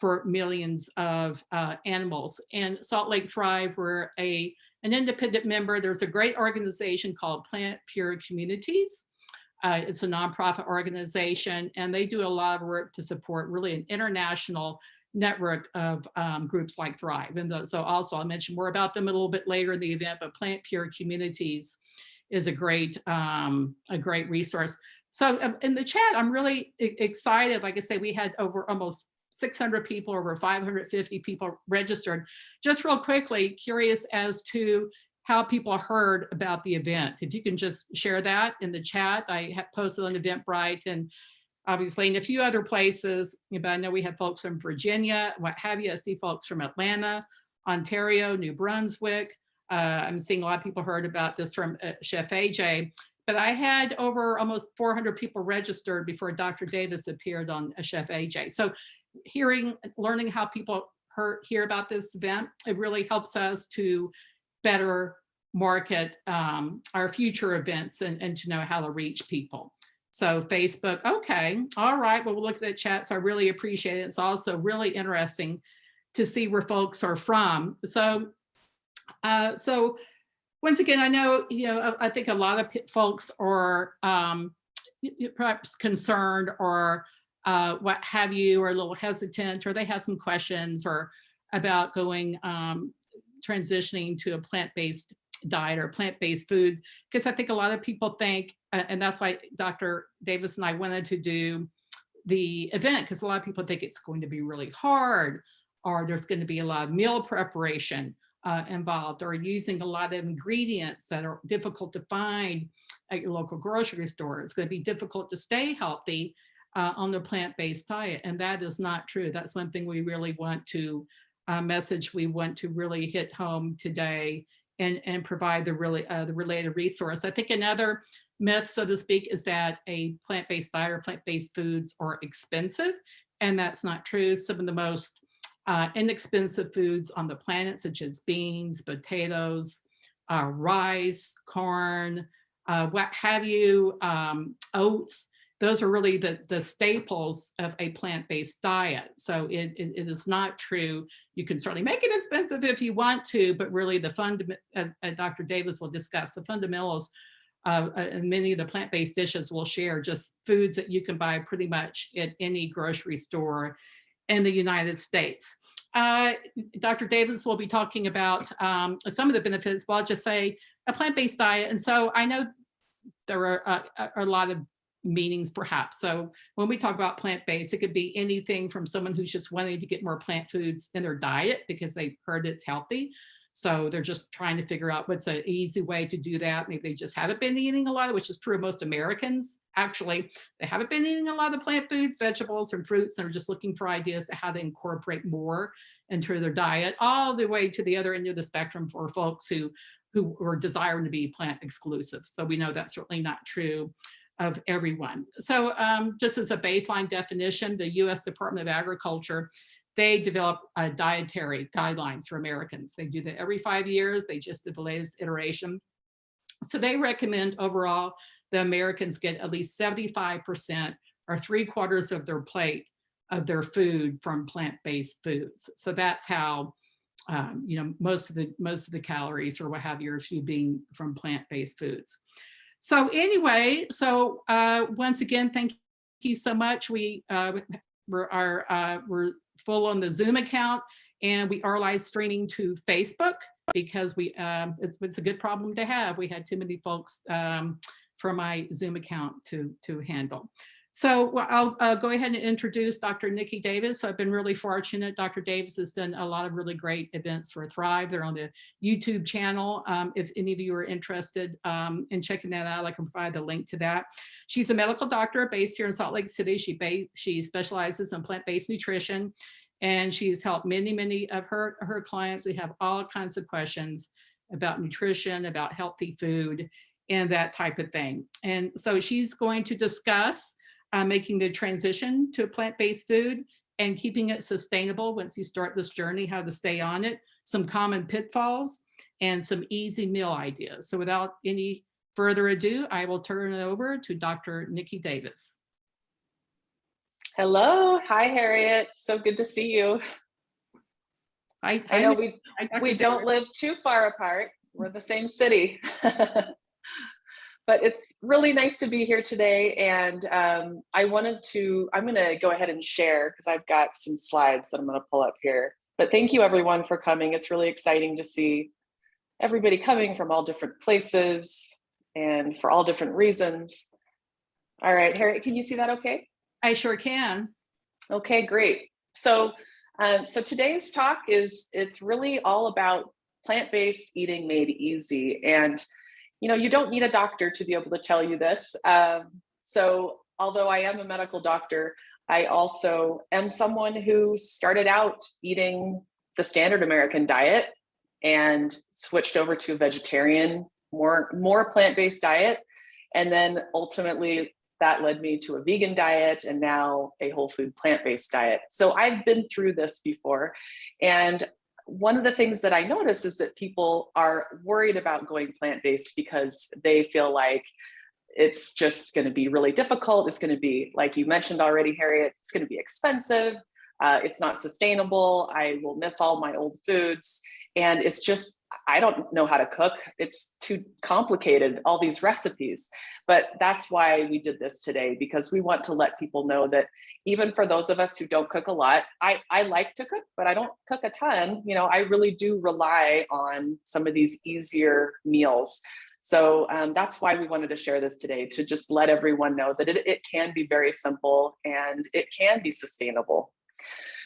for millions of animals. And Salt Lake Thrive, we're an independent member. There's a great organization called Plant Pure Communities. It's a nonprofit organization, and they do a lot of work to support really an international network of groups like Thrive. And so also I'll mention more about them a little bit later in the event, but Plant Pure Communities is a great resource. So in the chat, I'm really excited. Like I say, we had over almost 600 people, over 550 people registered. Just real quickly, curious as to how people heard about the event. If you can just share that in the chat. I have posted on Eventbrite and obviously in a few other places, but I know we have folks from Virginia, what have you. I see folks from Atlanta, Ontario, New Brunswick. I'm seeing a lot of people heard about this from Chef AJ, but I had over almost 400 people registered before Dr. Davis appeared on Chef AJ. So learning how people hear about this event, it really helps us to better market our future events and to know how to reach people. So Facebook, okay, all right, well, we'll look at the chat. So I really appreciate it. It's also really interesting to see where folks are from. So once again, I know, I think a lot of folks are perhaps concerned or what have you, or a little hesitant, or they have some questions or about going, transitioning to a plant-based diet or plant-based food, because I think a lot of people think, and that's why Dr. Davis and I wanted to do the event, because a lot of people think it's going to be really hard, or there's going to be a lot of meal preparation involved, or using a lot of ingredients that are difficult to find at your local grocery store. It's going to be difficult to stay healthy on the plant-based diet, and that is not true. That's one thing we really want to message. We want to really hit home today and provide the related resource. I think another myth, so to speak, is that a plant-based diet or plant-based foods are expensive, and that's not true. Some of the most inexpensive foods on the planet, such as beans, potatoes, rice, corn, what have you, oats, those are really the staples of a plant-based diet. So it is not true. You can certainly make it expensive if you want to, but really as Dr. Davis will discuss, the fundamentals and many of the plant-based dishes will share just foods that you can buy pretty much at any grocery store in the United States. Dr. Davis will be talking about some of the benefits, but I'll just say a plant-based diet. And so I know there are a lot of meanings perhaps. So when we talk about plant-based, it could be anything from someone who's just wanting to get more plant foods in their diet because they've heard it's healthy. So they're just trying to figure out what's an easy way to do that. Maybe they just haven't been eating a lot of, which is true of most Americans. Actually, they haven't been eating a lot of plant foods, vegetables, and fruits. And they're just looking for ideas to how to incorporate more into their diet, all the way to the other end of the spectrum for folks who are desiring to be plant exclusive. So we know that's certainly not true of everyone. So just as a baseline definition, the US Department of Agriculture, they develop dietary guidelines for Americans. They do that every 5 years. They just did the latest iteration. So they recommend overall the Americans get at least 75% or 3/4 of their plate of their food from plant-based foods. So that's how most of the calories or what have you are being from plant-based foods. So anyway, once again, thank you so much. We're full on the Zoom account, and we are live streaming to Facebook because it's a good problem to have. We had too many folks for my Zoom account to handle. So I'll go ahead and introduce Dr. Nikki Davis. So I've been really fortunate. Dr. Davis has done a lot of really great events for Thrive. They're on the YouTube channel. If any of you are interested in checking that out, I can provide the link to that. She's a medical doctor based here in Salt Lake City. She specializes in plant-based nutrition, and she's helped many of her clients. We have all kinds of questions about nutrition, about healthy food, and that type of thing. And so she's going to discuss making the transition to a plant-based food and keeping it sustainable once you start this journey, how to stay on it, some common pitfalls, and some easy meal ideas. So without any further ado, I will turn it over to Dr. Nikki Davis. Hello. Hi, Harriet. So good to see you. I Hi, know hi, Dr. we Davis. don't live too far apart. We're the same city. But it's really nice to be here today. And I'm going to go ahead and share because I've got some slides that I'm going to pull up here. But thank you everyone for coming. It's really exciting to see everybody coming from all different places and for all different reasons. All right, Harriet, can you see that okay? I sure can. Okay, great. So today's talk it's really all about plant-based eating made easy. And you don't need a doctor to be able to tell you this. So although I am a medical doctor, I also am someone who started out eating the standard American diet and switched over to a vegetarian, more plant-based diet. And then ultimately that led me to a vegan diet and now a whole food plant-based diet. So I've been through this before. And one of the things that I notice is that people are worried about going plant-based because they feel like it's just going to be really difficult. It's going to be, like you mentioned already, Harriet, it's going to be expensive. It's not sustainable. I will miss all my old foods. And it's just, I don't know how to cook. It's too complicated, all these recipes. But that's why we did this today, because we want to let people know that even for those of us who don't cook a lot, I like to cook, but I don't cook a ton. I really do rely on some of these easier meals. So that's why we wanted to share this today, to just let everyone know that it can be very simple and it can be sustainable.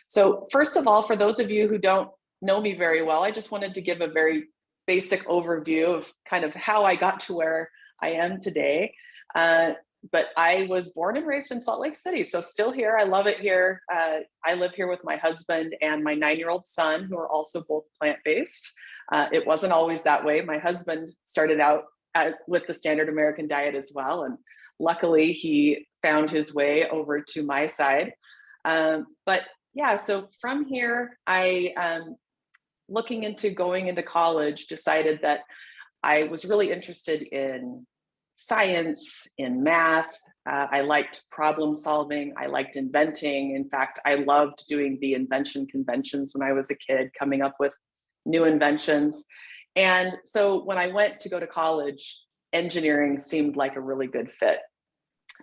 So first of all, for those of you who don't know me very well, I just wanted to give a very basic overview of kind of how I got to where I am today. But I was born and raised in Salt Lake City, so still here. I love it here. I live here with my husband and my 9-year-old son, who are also both plant-based. It wasn't always that way. My husband started out with the standard American diet as well, and luckily he found his way over to my side. But yeah, so from here, looking into going into college, decided that I was really interested in science, in math. I liked problem solving. I liked inventing. In fact, I loved doing the invention conventions when I was a kid, coming up with new inventions. And so when I went to go to college, engineering seemed like a really good fit.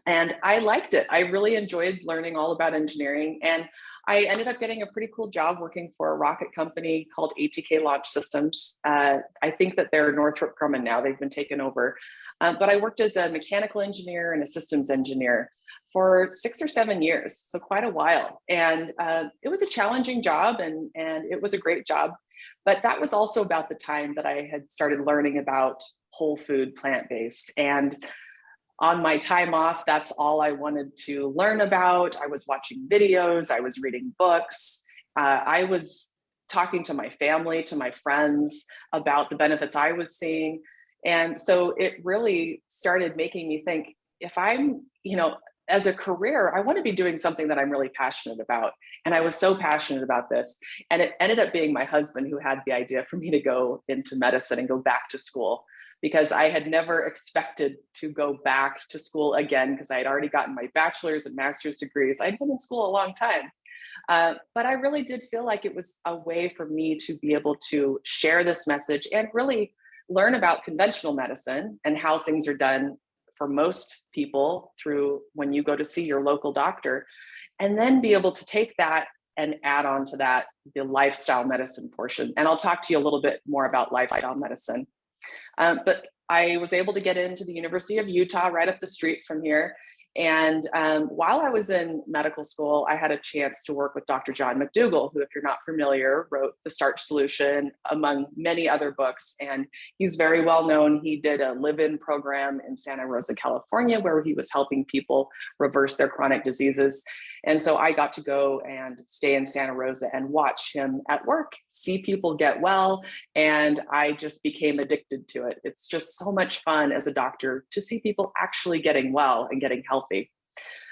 And I liked it. I really enjoyed learning all about engineering. And I ended up getting a pretty cool job working for a rocket company called ATK Launch Systems. I think that they're Northrop Grumman now. They've been taken over. But I worked as a mechanical engineer and a systems engineer for 6 or 7 years, so quite a while. And it was a challenging job and it was a great job. But that was also about the time that I had started learning about whole food, plant-based. And on my time off, that's all I wanted to learn about. I was watching videos, I was reading books, I was talking to my family, to my friends about the benefits I was seeing. And so it really started making me think, if I'm, as a career, I want to be doing something that I'm really passionate about. And I was so passionate about this. And it ended up being my husband who had the idea for me to go into medicine and go back to school, because I had never expected to go back to school again, because I had already gotten my bachelor's and master's degrees. I'd been in school a long time. But I really did feel like it was a way for me to be able to share this message and really learn about conventional medicine and how things are done for most people through when you go to see your local doctor, and then be able to take that and add on to that the lifestyle medicine portion. And I'll talk to you a little bit more about lifestyle medicine. But I was able to get into the University of Utah right up the street from here. And while I was in medical school, I had a chance to work with Dr. John McDougall, who, if you're not familiar, wrote The Starch Solution, among many other books. And he's very well known. He did a live-in program in Santa Rosa, California, where he was helping people reverse their chronic diseases. And so I got to go and stay in Santa Rosa and watch him at work, see people get well, and I just became addicted to it. It's just so much fun as a doctor to see people actually getting well and getting healthy.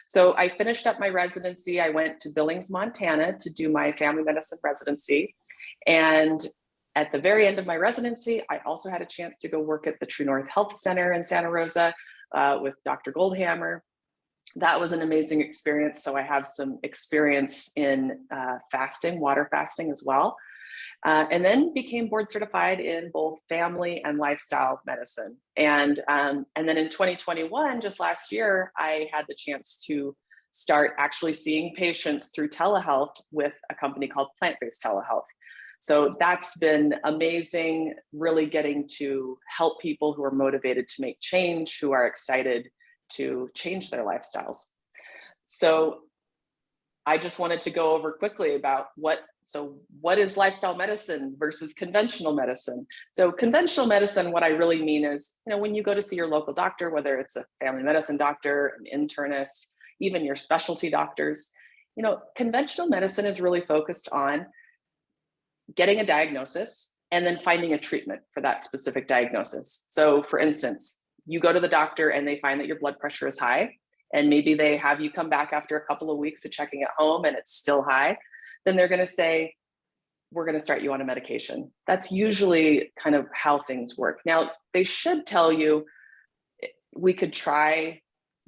So I finished up my residency. I went to Billings, Montana to do my family medicine residency. And at the very end of my residency, I also had a chance to go work at the True North Health Center in Santa Rosa with Dr. Goldhammer. That was an amazing experience. So I have some experience in fasting, water fasting as well. And then became board certified in both family and lifestyle medicine. And then in 2021, just last year, I had the chance to start actually seeing patients through telehealth with a company called Plant-Based Telehealth. So that's been amazing, really getting to help people who are motivated to make change, who are excited to change their lifestyles. So I just wanted to go over quickly about what is lifestyle medicine versus conventional medicine? So conventional medicine, what I really mean is, when you go to see your local doctor, whether it's a family medicine doctor, an internist, even your specialty doctors, conventional medicine is really focused on getting a diagnosis and then finding a treatment for that specific diagnosis. So for instance, you go to the doctor and they find that your blood pressure is high, and maybe they have you come back after a couple of weeks of checking at home and it's still high, then they're going to say, we're going to start you on a medication. That's usually kind of how things work. Now, they should tell you we could try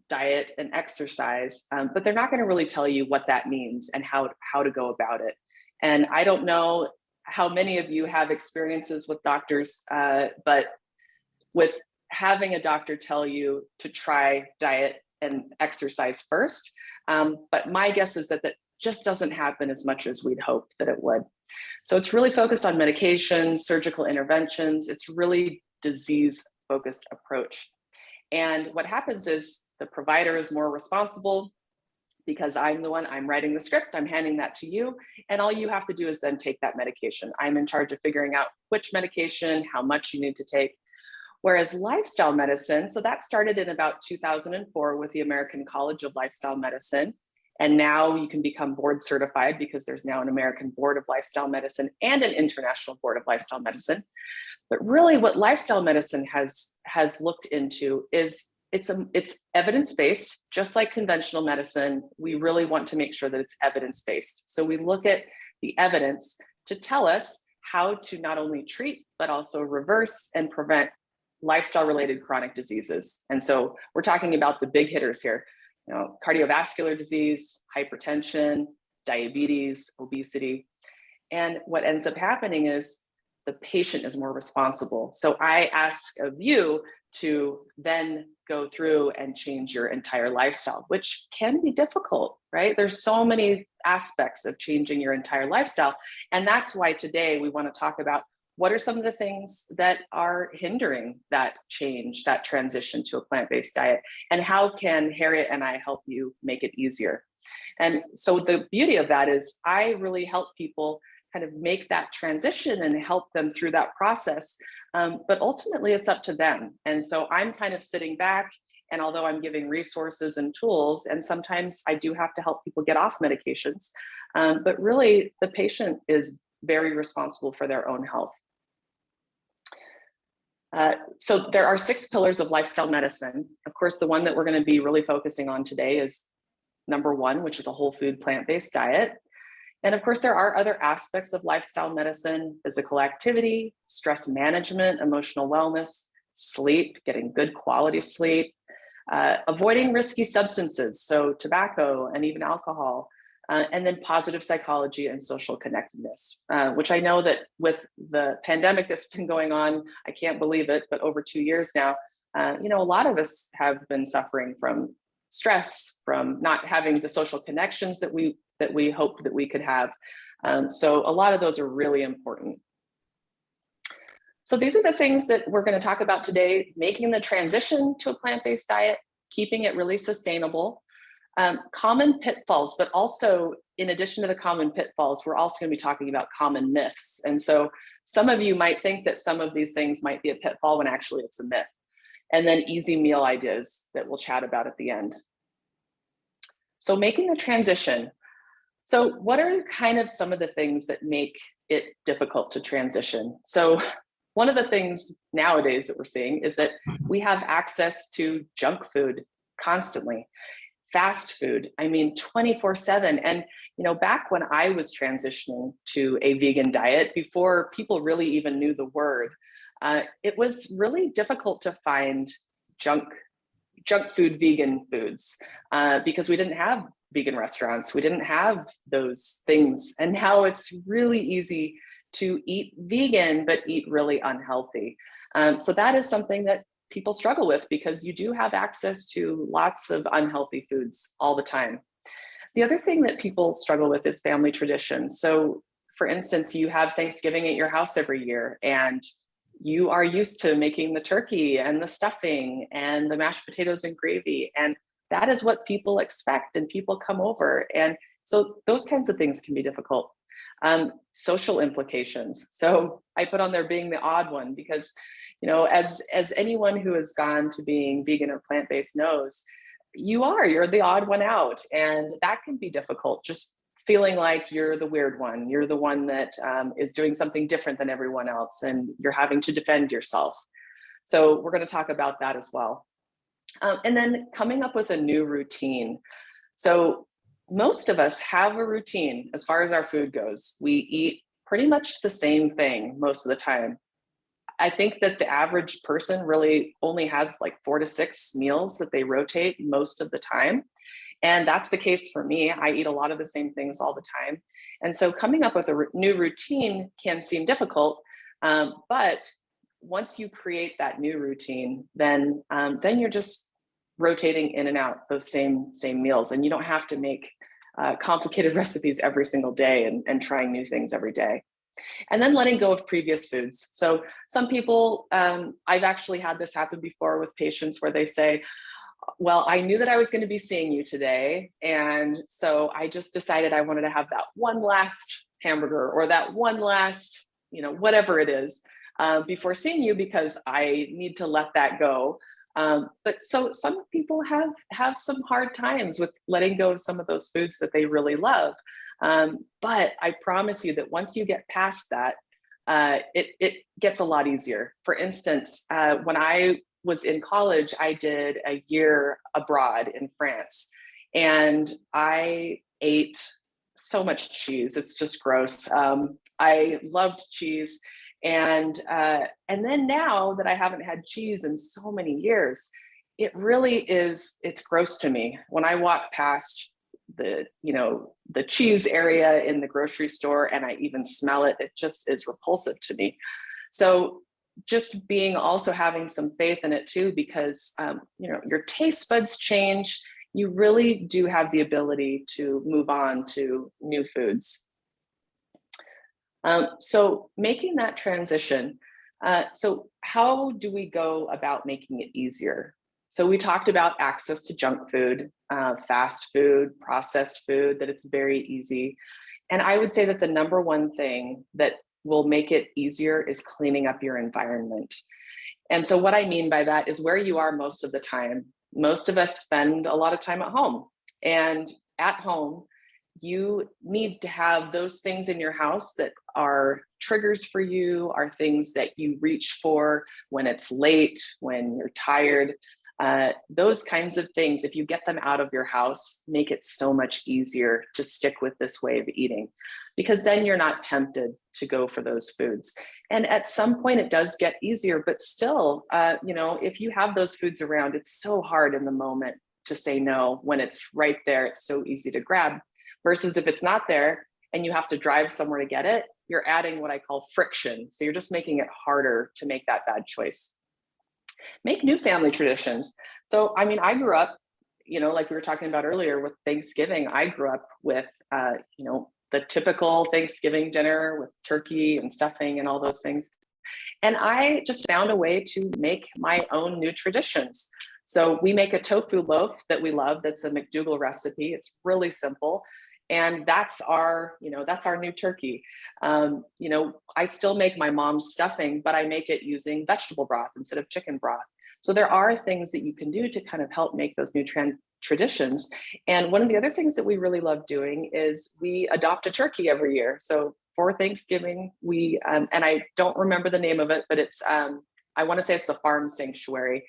diet and exercise, but they're not going to really tell you what that means and how to go about it. And I don't know how many of you have experiences with doctors, but with having a doctor tell you to try diet and exercise first. But my guess is that that just doesn't happen as much as we'd hoped that it would. So it's really focused on medications, surgical interventions. It's really disease-focused approach. And what happens is the provider is more responsible because I'm writing the script, I'm handing that to you, and all you have to do is then take that medication. I'm in charge of figuring out which medication, how much you need to take. Whereas lifestyle medicine, so that started in about 2004 with the American College of Lifestyle Medicine. And now you can become board certified because there's now an American Board of Lifestyle Medicine and an International Board of Lifestyle Medicine. But really what lifestyle medicine has looked into is it's evidence-based, just like conventional medicine. We really want to make sure that it's evidence-based. So we look at the evidence to tell us how to not only treat, but also reverse and prevent lifestyle-related chronic diseases. And so we're talking about the big hitters here, cardiovascular disease, hypertension, diabetes, obesity. And what ends up happening is the patient is more responsible. So I ask of you to then go through and change your entire lifestyle, which can be difficult, right? There's so many aspects of changing your entire lifestyle. And that's why today we want to talk about what are some of the things that are hindering that change, that transition to a plant-based diet, and how can Harriet and I help you make it easier? And so the beauty of that is I really help people kind of make that transition and help them through that process. But ultimately it's up to them. And so I'm kind of sitting back, and although I'm giving resources and tools, and sometimes I do have to help people get off medications, but really the patient is very responsible for their own health. So there are 6 pillars of lifestyle medicine. Of course, the one that we're going to be really focusing on today is number 1, which is a whole food plant-based diet. And of course, there are other aspects of lifestyle medicine: physical activity, stress management, emotional wellness, sleep, getting good quality sleep, avoiding risky substances, so tobacco and even alcohol, and then positive psychology and social connectedness, which I know that with the pandemic that's been going on, I can't believe it, but over 2 years now, a lot of us have been suffering from stress, from not having the social connections that we hoped that we could have. So a lot of those are really important. So these are the things that we're going to talk about today: making the transition to a plant-based diet, keeping it really sustainable, common pitfalls, but also in addition to the common pitfalls, we're also going to be talking about common myths. And so some of you might think that some of these things might be a pitfall when actually it's a myth. And then easy meal ideas that we'll chat about at the end. So making the transition. So what are kind of some of the things that make it difficult to transition? So one of the things nowadays that we're seeing is that we have access to junk food constantly, fast food, 24/7. And, back when I was transitioning to a vegan diet, before people really even knew the word, it was really difficult to find junk junk food, vegan foods, because we didn't have vegan restaurants. We didn't have those things. And now it's really easy to eat vegan, but eat really unhealthy. So that is something that people struggle with because you do have access to lots of unhealthy foods all the time. The other thing that people struggle with is family traditions. So for instance, you have Thanksgiving at your house every year, and you are used to making the turkey and the stuffing and the mashed potatoes and gravy. And that is what people expect, and people come over. And so those kinds of things can be difficult. Social implications. So I put on there being the odd one because, you know, as anyone who has gone to being vegan or plant-based knows, you're the odd one out. And that can be difficult, just feeling like you're the weird one. You're the one that is doing something different than everyone else, and you're having to defend yourself. So we're going to talk about that as well. And then coming up with a new routine. So most of us have a routine as far as our food goes. We eat pretty much the same thing most of the time. I think that the average person really only has like 4 to 6 meals that they rotate most of the time. And that's the case for me. I eat a lot of the same things all the time. And so coming up with a new routine can seem difficult. But once you create that new routine, then you're just rotating in and out those same meals. And you don't have to make complicated recipes every single day and trying new things every day. And then letting go of previous foods. So some people, I've actually had this happen before with patients where they say, well, I knew that I was going to be seeing you today. And so I just decided I wanted to have that one last hamburger or that one last, whatever it is, before seeing you because I need to let that go. But so some people have some hard times with letting go of some of those foods that they really love. But I promise you that once you get past that, it gets a lot easier. For instance, when I was in college, I did a year abroad in France, and I ate so much cheese. It's just gross. I loved cheese. And then now that I haven't had cheese in so many years, it really it's gross to me. When I walk past the cheese area in the grocery store and I even smell it, it just is repulsive to me. So just also having some faith in it too, because your taste buds change. You really do have the ability to move on to new foods. So making that transition. So how do we go about making it easier? So we talked about access to junk food, fast food, processed food, that it's very easy. And I would say that the number one thing that will make it easier is cleaning up your environment. And so what I mean by that is where you are most of the time. Most of us spend a lot of time at home, and at home, you need to have those things in your house that are triggers for you, are things that you reach for when it's late, when you're tired. Those kinds of things, if you get them out of your house, make it so much easier to stick with this way of eating, because then you're not tempted to go for those foods. And at some point it does get easier, but still, if you have those foods around, it's so hard in the moment to say no when it's right there. It's so easy to grab, versus if it's not there and you have to drive somewhere to get it, you're adding what I call friction. So you're just making it harder to make that bad choice. Make new family traditions. So, I grew up, like we were talking about earlier with Thanksgiving, I grew up with, the typical Thanksgiving dinner with turkey and stuffing and all those things. And I just found a way to make my own new traditions. So we make a tofu loaf that we love. That's a McDougall recipe. It's really simple. And that's our new turkey. I still make my mom's stuffing, but I make it using vegetable broth instead of chicken broth. So there are things that you can do to kind of help make those new traditions. And one of the other things that we really love doing is we adopt a turkey every year. So for Thanksgiving, we, and I don't remember the name of it, but it's, I want to say it's the Farm Sanctuary.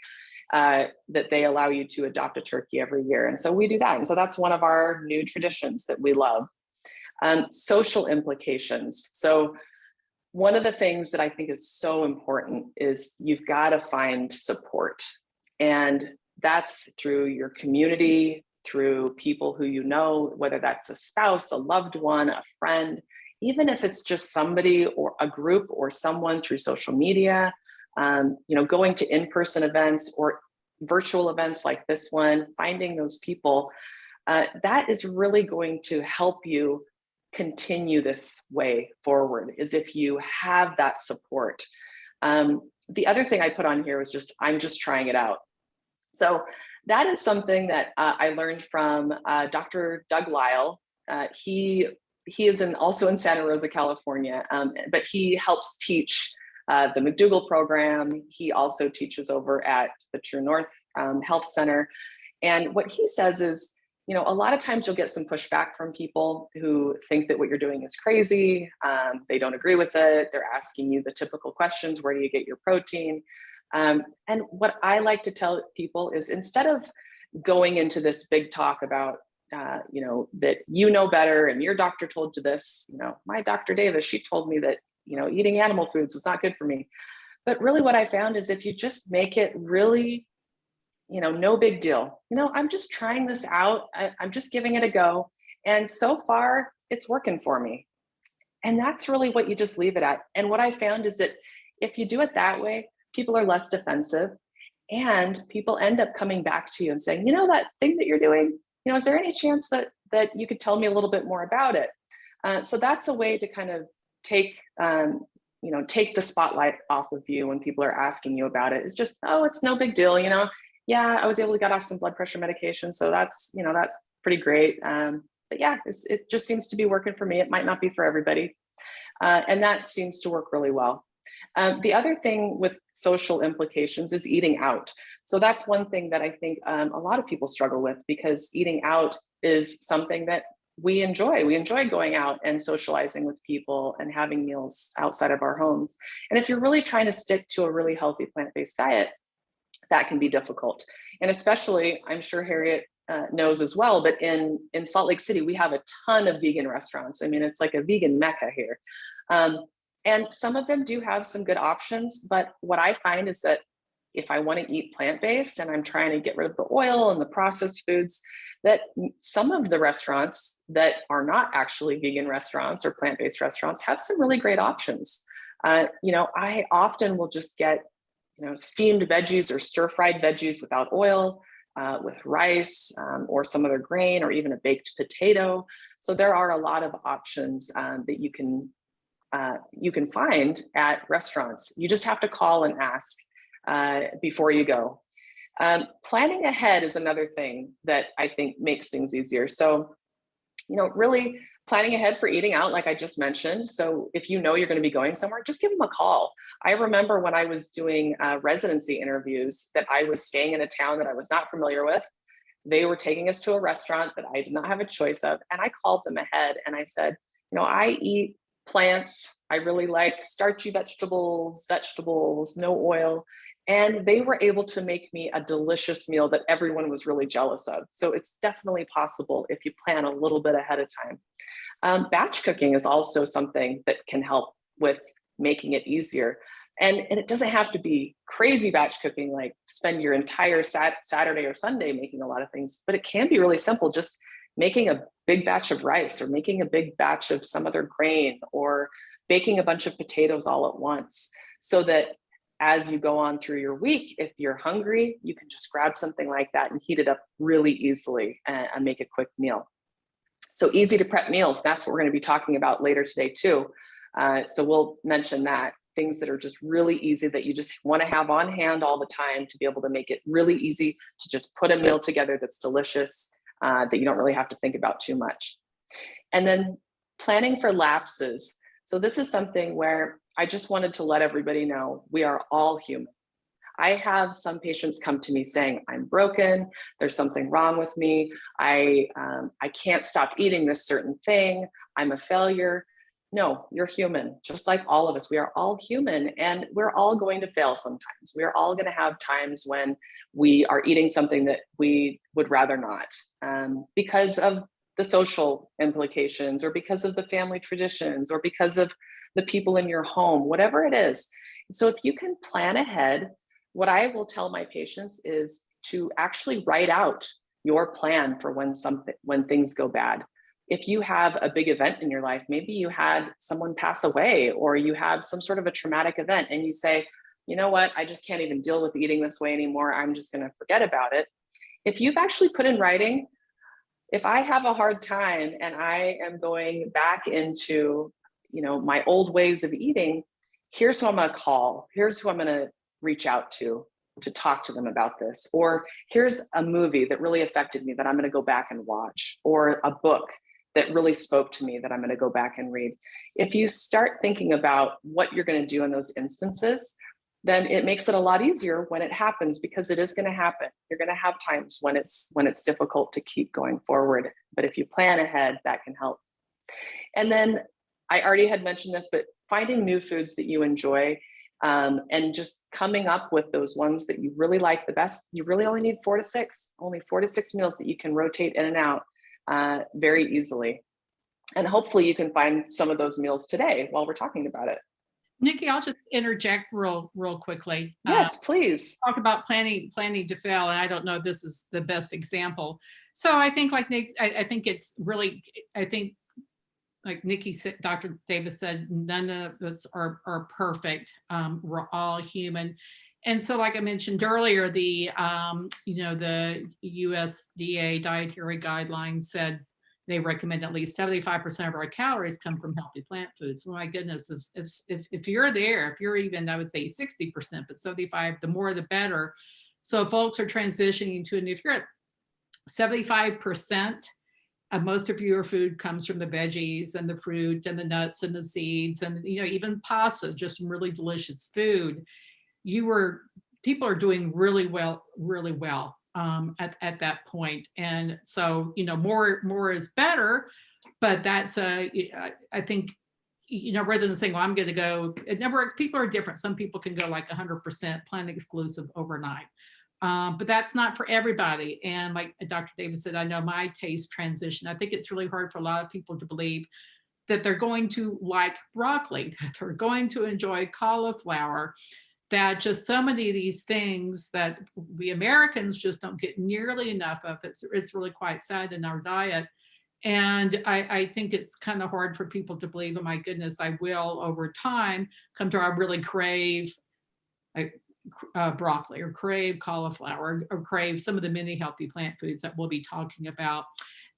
That they allow you to adopt a turkey every year. And so we do that. And so that's one of our new traditions that we love. Social implications. So one of the things that I think is so important is you've got to find support. And that's through your community, through people who you know, whether that's a spouse, a loved one, a friend, even if it's just somebody or a group or someone through social media, going to in-person events or virtual events like this one, finding those people, that is really going to help you continue this way forward, is if you have that support. The other thing I put on here was I'm just trying it out. So that is something that I learned from Dr. Doug Lyle. He is also in Santa Rosa, California, but he helps teach the McDougall program. He also teaches over at the True North Health Center. And what he says is, a lot of times you'll get some pushback from people who think that what you're doing is crazy. They don't agree with it. They're asking you the typical questions: where do you get your protein? And what I like to tell people is, instead of going into this big talk about, that you know better and your doctor told you this, my Dr. Davis, she told me that, eating animal foods was not good for me. But really what I found is, if you just make it really, no big deal. I'm just trying this out. I'm just giving it a go. And so far it's working for me. And that's really what you just leave it at. And what I found is that if you do it that way, people are less defensive, and people end up coming back to you and saying, that thing that you're doing, is there any chance that you could tell me a little bit more about it? So that's a way to kind of take the spotlight off of you when people are asking you about it. It's just, oh, it's no big deal. Yeah, I was able to get off some blood pressure medication. So that's pretty great. But yeah, it just seems to be working for me. It might not be for everybody. And that seems to work really well. The other thing with social implications is eating out. So that's one thing that I think a lot of people struggle with, because eating out is something that we enjoy. We enjoy going out and socializing with people and having meals outside of our homes. And if you're really trying to stick to a really healthy plant-based diet, that can be difficult. And especially, I'm sure Harriet knows as well, but in Salt Lake City, we have a ton of vegan restaurants. I mean, it's like a vegan mecca here. And some of them do have some good options, but what I find is that if I want to eat plant-based and I'm trying to get rid of the oil and the processed foods, that some of the restaurants that are not actually vegan restaurants or plant-based restaurants have some really great options. I often will just get steamed veggies or stir-fried veggies without oil, with rice, or some other grain, or even a baked potato. So there are a lot of options that you can find at restaurants. You just have to call and ask before you go. Planning ahead is another thing that I think makes things easier. So, really planning ahead for eating out, like I just mentioned. So if you're going to be going somewhere, just give them a call. I remember when I was doing residency interviews that I was staying in a town that I was not familiar with. They were taking us to a restaurant that I did not have a choice of. And I called them ahead and I said, I eat plants. I really like starchy vegetables, no oil. And they were able to make me a delicious meal that everyone was really jealous of. So it's definitely possible if you plan a little bit ahead of time. Batch cooking is also something that can help with making it easier. And it doesn't have to be crazy batch cooking, like spend your entire Saturday or Sunday making a lot of things, but it can be really simple. Just making a big batch of rice, or making a big batch of some other grain, or baking a bunch of potatoes all at once, so that as you go on through your week, if you're hungry, you can just grab something like that and heat it up really easily and make a quick meal. So easy to prep meals, that's what we're going to be talking about later today too. So we'll mention that, things that are just really easy that you just want to have on hand all the time to be able to make it really easy to just put a meal together that's delicious, that you don't really have to think about too much. And then planning for lapses. So this is something where I just wanted to let everybody know we are all human. I have some patients come to me saying, I'm broken, there's something wrong with me, I can't stop eating this certain thing, I'm a failure. No, you're human, just like all of us. We are all human, and we're all going to fail sometimes. We are all going to have times when we are eating something that we would rather not, because of the social implications, or because of the family traditions, or because of the people in your home, whatever it is. So if you can plan ahead, what I will tell my patients is to actually write out your plan for when things go bad. If you have a big event in your life, maybe you had someone pass away, or you have some sort of a traumatic event, and you say, you know what, I just can't even deal with eating this way anymore. I'm just going to forget about it. If you've actually put in writing, if I have a hard time and I am going back into, my old ways of eating, here's who I'm going to call. Here's who I'm going to reach out to talk to them about this. Or here's a movie that really affected me that I'm going to go back and watch, or a book that really spoke to me that I'm going to go back and read. If you start thinking about what you're going to do in those instances, then it makes it a lot easier when it happens, because it is going to happen. You're going to have times when it's difficult to keep going forward. But if you plan ahead, that can help. And then I already had mentioned this, but finding new foods that you enjoy, and just coming up with those ones that you really like the best. You really only need 4 to 6 meals that you can rotate in and out very easily. And hopefully you can find some of those meals today while we're talking about it. Nikki, I'll just interject real quickly. Yes, please. Talk about planning to fail, and I don't know if this is the best example. So I think, like Nick, I think it's really, like Nikki said, Dr. Davis said, none of us are perfect. We're all human. And so, like I mentioned earlier, the USDA dietary guidelines said they recommend at least 75% of our calories come from healthy plant foods. Oh my goodness, if you're there, if you're even, I would say 60%, but 75, the more the better. So folks are transitioning to, and if you're at 75%, most of your food comes from the veggies and the fruit and the nuts and the seeds, and even pasta, just some really delicious food. People are doing really well at that point. And so more is better, but that's I think rather than saying, well, I'm going to go, people are different. Some people can go like 100% plant exclusive overnight. But that's not for everybody. And like Dr. Davis said, I know my taste transition. I think it's really hard for a lot of people to believe that they're going to like broccoli, that they're going to enjoy cauliflower, that just so many of these things that we Americans just don't get nearly enough of. It's really quite sad in our diet. And I think it's kind of hard for people to believe, oh my goodness, I will over time come to, I really crave broccoli or crave cauliflower or crave some of the many healthy plant foods that we'll be talking about.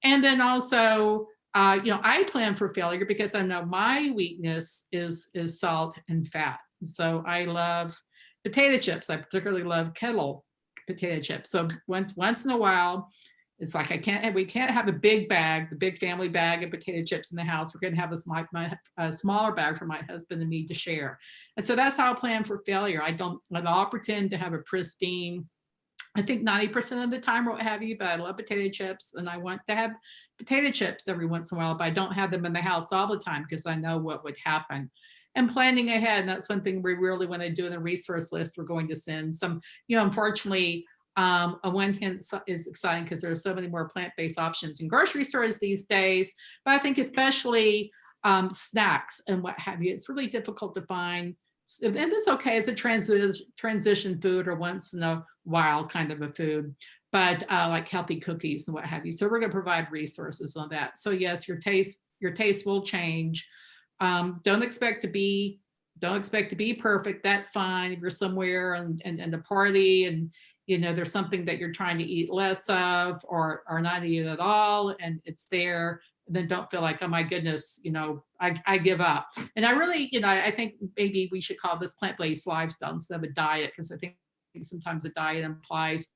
And then also, I plan for failure because I know my weakness is salt and fat. So I love potato chips. I particularly love kettle potato chips. So once in a while, it's like we can't have a big bag, the big family bag of potato chips in the house. We're going to have a smaller bag for my husband and me to share. And so that's how I plan for failure. I don't at all pretend to have a pristine, I think 90% of the time or what have you, but I love potato chips and I want to have potato chips every once in a while, but I don't have them in the house all the time because I know what would happen. And planning ahead, and that's one thing we really want to do in the resource list. We're going to send some, unfortunately, on one hand is exciting because there are so many more plant-based options in grocery stores these days, but I think especially snacks and what have you, it's really difficult to find, and it's okay as a transition food or once in a while kind of a food, but like healthy cookies and what have you. So we're going to provide resources on that. So yes, your taste will change. Don't expect to be perfect. That's fine. If you're somewhere and a party and there's something that you're trying to eat less of or not eat at all, and it's there, then don't feel like, oh my goodness, I give up. And I really, I think maybe we should call this plant-based lifestyle instead of a diet, because I think sometimes a diet implies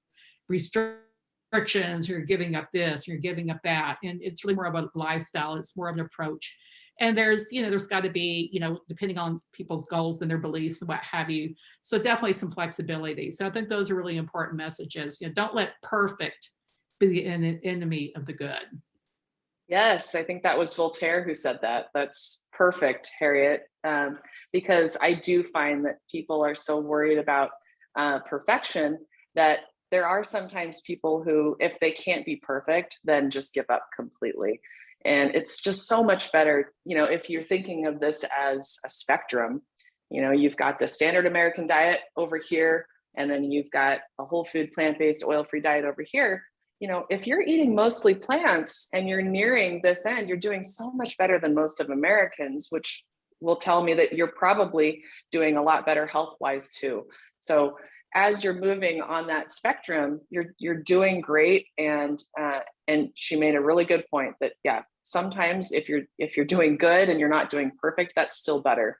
restrictions, you're giving up this, you're giving up that. And it's really more of a lifestyle. It's more of an approach. And there's got to be, depending on people's goals and their beliefs and what have you. So definitely some flexibility. So I think those are really important messages. Don't let perfect be the enemy of the good. Yes, I think that was Voltaire who said that. That's perfect, Harriet, because I do find that people are so worried about perfection that there are sometimes people who, if they can't be perfect, then just give up completely. And it's just so much better, if you're thinking of this as a spectrum, you've got the standard American diet over here, and then you've got a whole food, plant-based, oil-free diet over here. You know, if you're eating mostly plants and you're nearing this end, you're doing so much better than most of Americans, which will tell me that you're probably doing a lot better health-wise too. So as you're moving on that spectrum, you're doing great. And she made a really good point that, yeah, sometimes if you're doing good and you're not doing perfect, that's still better.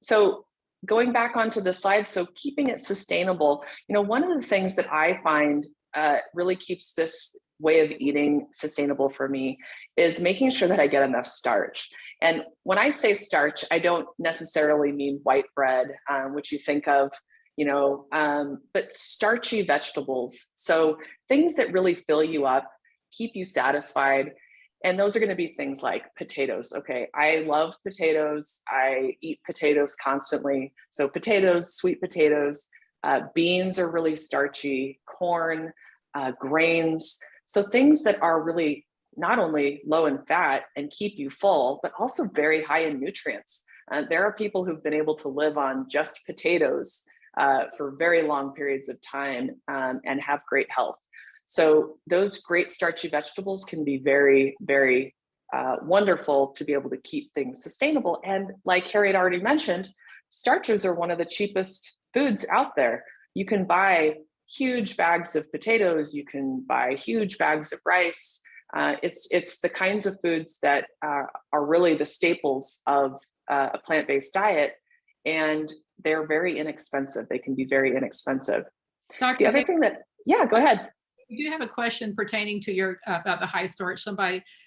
So going back onto the slide, so keeping it sustainable, you know, one of the things that I find really keeps this way of eating sustainable for me is making sure that I get enough starch. And when I say starch, I don't necessarily mean white bread, which you think of, you know, but starchy vegetables. So things that really fill you up, keep you satisfied. And those are going to be things like potatoes. Okay, I love potatoes. I eat potatoes constantly. So potatoes, sweet potatoes, beans are really starchy, corn, grains. So things that are really not only low in fat and keep you full, but also very high in nutrients. There are people who've been able to live on just potatoes for very long periods of time and have great health. So those great starchy vegetables can be very, very wonderful to be able to keep things sustainable. And like Harriet already mentioned, starches are one of the cheapest foods out there. You can buy huge bags of potatoes, you can buy huge bags of rice. It's the kinds of foods that are really the staples of a plant-based diet, and they're very inexpensive. They can be very inexpensive. Dr. The other thing that, yeah, go ahead. You do have a question pertaining to your about the high starch.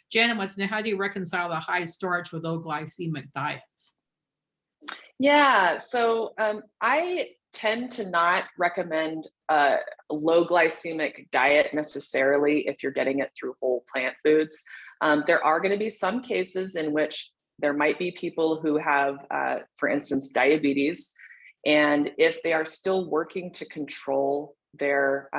Janet wants to know, how do you reconcile the high starch with low glycemic diets? Yeah, so I tend to not recommend a low glycemic diet necessarily if you're getting it through whole plant foods. There are going to be some cases in which there might be people who have, for instance, diabetes, and if they are still working to control their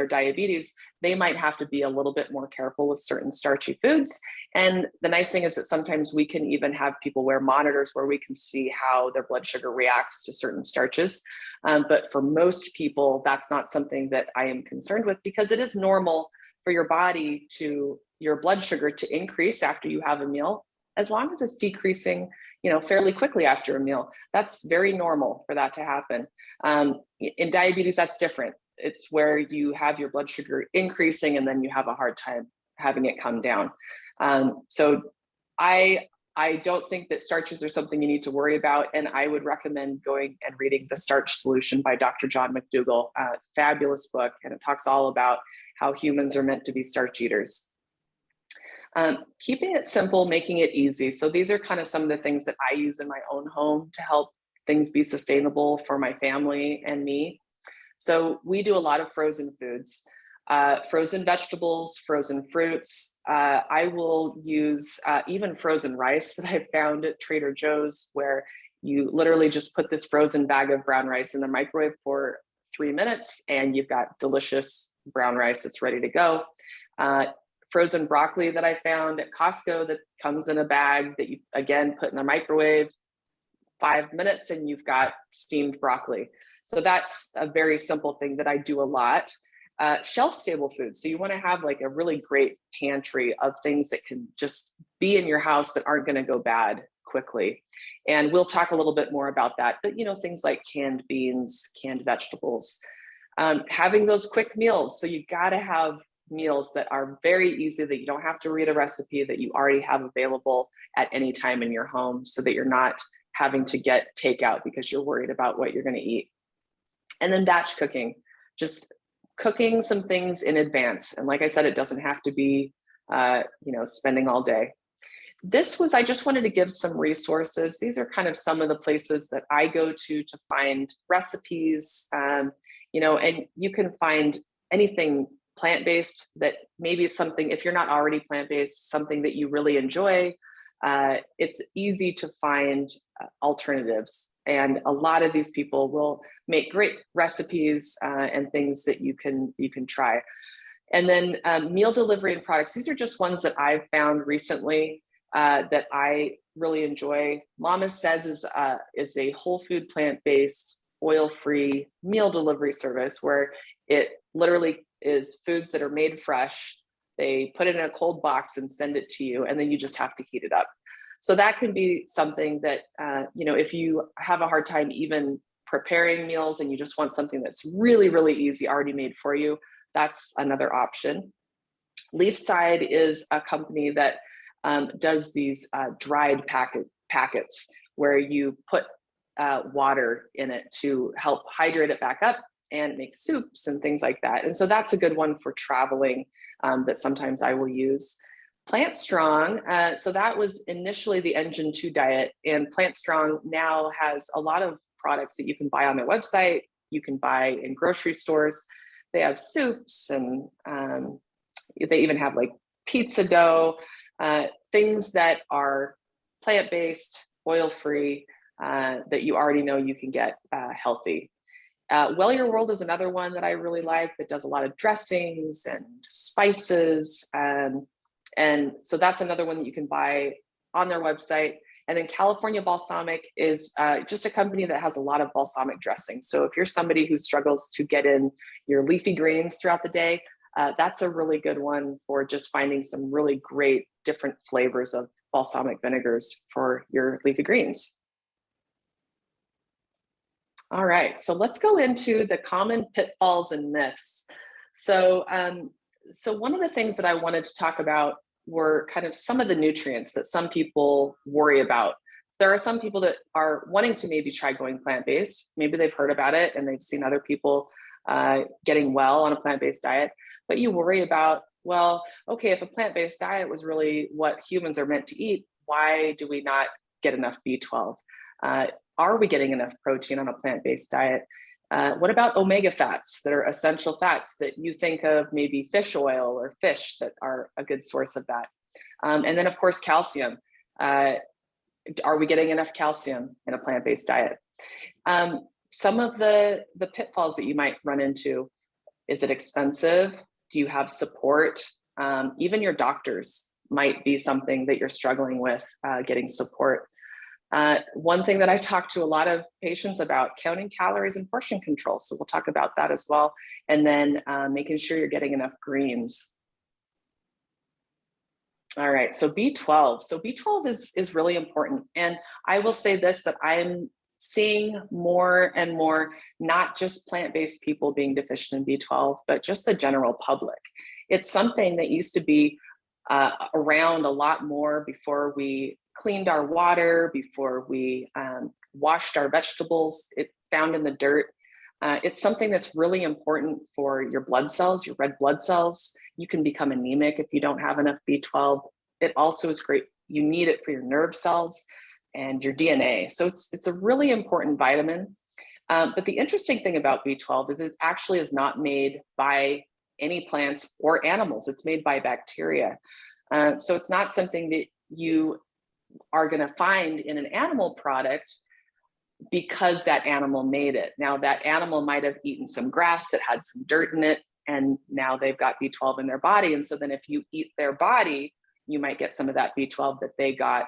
diabetes, they might have to be a little bit more careful with certain starchy foods. And the nice thing is that sometimes we can even have people wear monitors where we can see how their blood sugar reacts to certain starches. But for most people, that's not something that I am concerned with, because it is normal for your body your blood sugar to increase after you have a meal, as long as it's decreasing, you know, fairly quickly after a meal. That's very normal for that to happen. In diabetes, that's different. It's where you have your blood sugar increasing and then you have a hard time having it come down. So I don't think that starches are something you need to worry about. And I would recommend going and reading The Starch Solution by Dr. John McDougall, a fabulous book. And it talks all about how humans are meant to be starch eaters. Keeping it simple, making it easy. So these are kind of some of the things that I use in my own home to help things be sustainable for my family and me. So we do a lot of frozen foods, frozen vegetables, frozen fruits. I will use even frozen rice that I found at Trader Joe's, where you literally just put this frozen bag of brown rice in the microwave for 3 minutes and you've got delicious brown rice that's ready to go. Frozen broccoli that I found at Costco that comes in a bag that you, again, put in the microwave, 5 minutes and you've got steamed broccoli. So that's a very simple thing that I do a lot. Shelf-stable foods. So you want to have like a really great pantry of things that can just be in your house that aren't going to go bad quickly. And we'll talk a little bit more about that. But, you know, things like canned beans, canned vegetables, having those quick meals. So you got to have meals that are very easy, that you don't have to read a recipe, that you already have available at any time in your home, so that you're not having to get takeout because you're worried about what you're going to eat. And then batch cooking, just cooking some things in advance. And like I said, it doesn't have to be, spending all day. I just wanted to give some resources. These are kind of some of the places that I go to find recipes, and you can find anything plant-based that maybe is something, if you're not already plant-based, something that you really enjoy. It's easy to find alternatives, and a lot of these people will make great recipes and things that you can try. And then meal delivery and products. These are just ones that I've found recently that I really enjoy. Mama Says is a whole food plant-based oil-free meal delivery service where it literally is foods that are made fresh. They put it in a cold box and send it to you, and then you just have to heat it up. So that can be something that, if you have a hard time even preparing meals and you just want something that's really, really easy, already made for you, that's another option. Leafside is a company that does these dried packets where you put water in it to help hydrate it back up and make soups and things like that. And so that's a good one for traveling that sometimes I will use. Plant Strong, so that was initially the Engine 2 diet, and Plant Strong now has a lot of products that you can buy on their website, you can buy in grocery stores. They have soups, and they even have like pizza dough, things that are plant-based, oil-free, that you already know you can get healthy. Well Your World is another one that I really like that does a lot of dressings and spices. And so that's another one that you can buy on their website. And then California Balsamic is just a company that has a lot of balsamic dressing. So if you're somebody who struggles to get in your leafy greens throughout the day, that's a really good one for just finding some really great different flavors of balsamic vinegars for your leafy greens. All right, so let's go into the common pitfalls and myths. So one of the things that I wanted to talk about were kind of some of the nutrients that some people worry about. There are some people that are wanting to maybe try going plant-based. Maybe they've heard about it and they've seen other people getting well on a plant-based diet, but you worry about, well, okay, if a plant-based diet was really what humans are meant to eat, why do we not get enough B12? Are we getting enough protein on a plant-based diet? What about omega fats that are essential fats that you think of, maybe fish oil or fish that are a good source of that? And then of course, calcium. Are we getting enough calcium in a plant-based diet? Some of the pitfalls that you might run into: is it expensive? Do you have support? Even your doctors might be something that you're struggling with getting support. One thing that I talk to a lot of patients about, counting calories and portion control. So we'll talk about that as well. And then making sure you're getting enough greens. All right, so B12. So B12 is really important. And I will say this, that I'm seeing more and more, not just plant-based people being deficient in B12, but just the general public. It's something that used to be around a lot more before we cleaned our water, before we washed our vegetables, it found in the dirt. It's something that's really important for your blood cells, your red blood cells. You can become anemic if you don't have enough B12. It also is great. You need it for your nerve cells and your DNA. So it's a really important vitamin. But the interesting thing about B12 is it actually is not made by any plants or animals. It's made by bacteria. So it's not something that you are going to find in an animal product because that animal made it. Now that animal might have eaten some grass that had some dirt in it, and now they've got B12 in their body. And so then if you eat their body, you might get some of that B12 that they got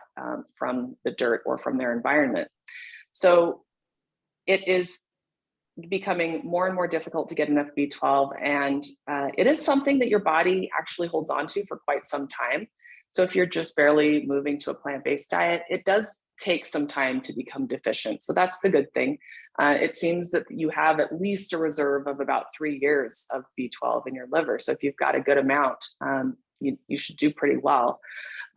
from the dirt or from their environment. So it is becoming more and more difficult to get enough B12. And it is something that your body actually holds on to for quite some time. So if you're just barely moving to a plant-based diet, it does take some time to become deficient. So that's the good thing. It seems that you have at least a reserve of about 3 years of B12 in your liver. So if you've got a good amount, you should do pretty well.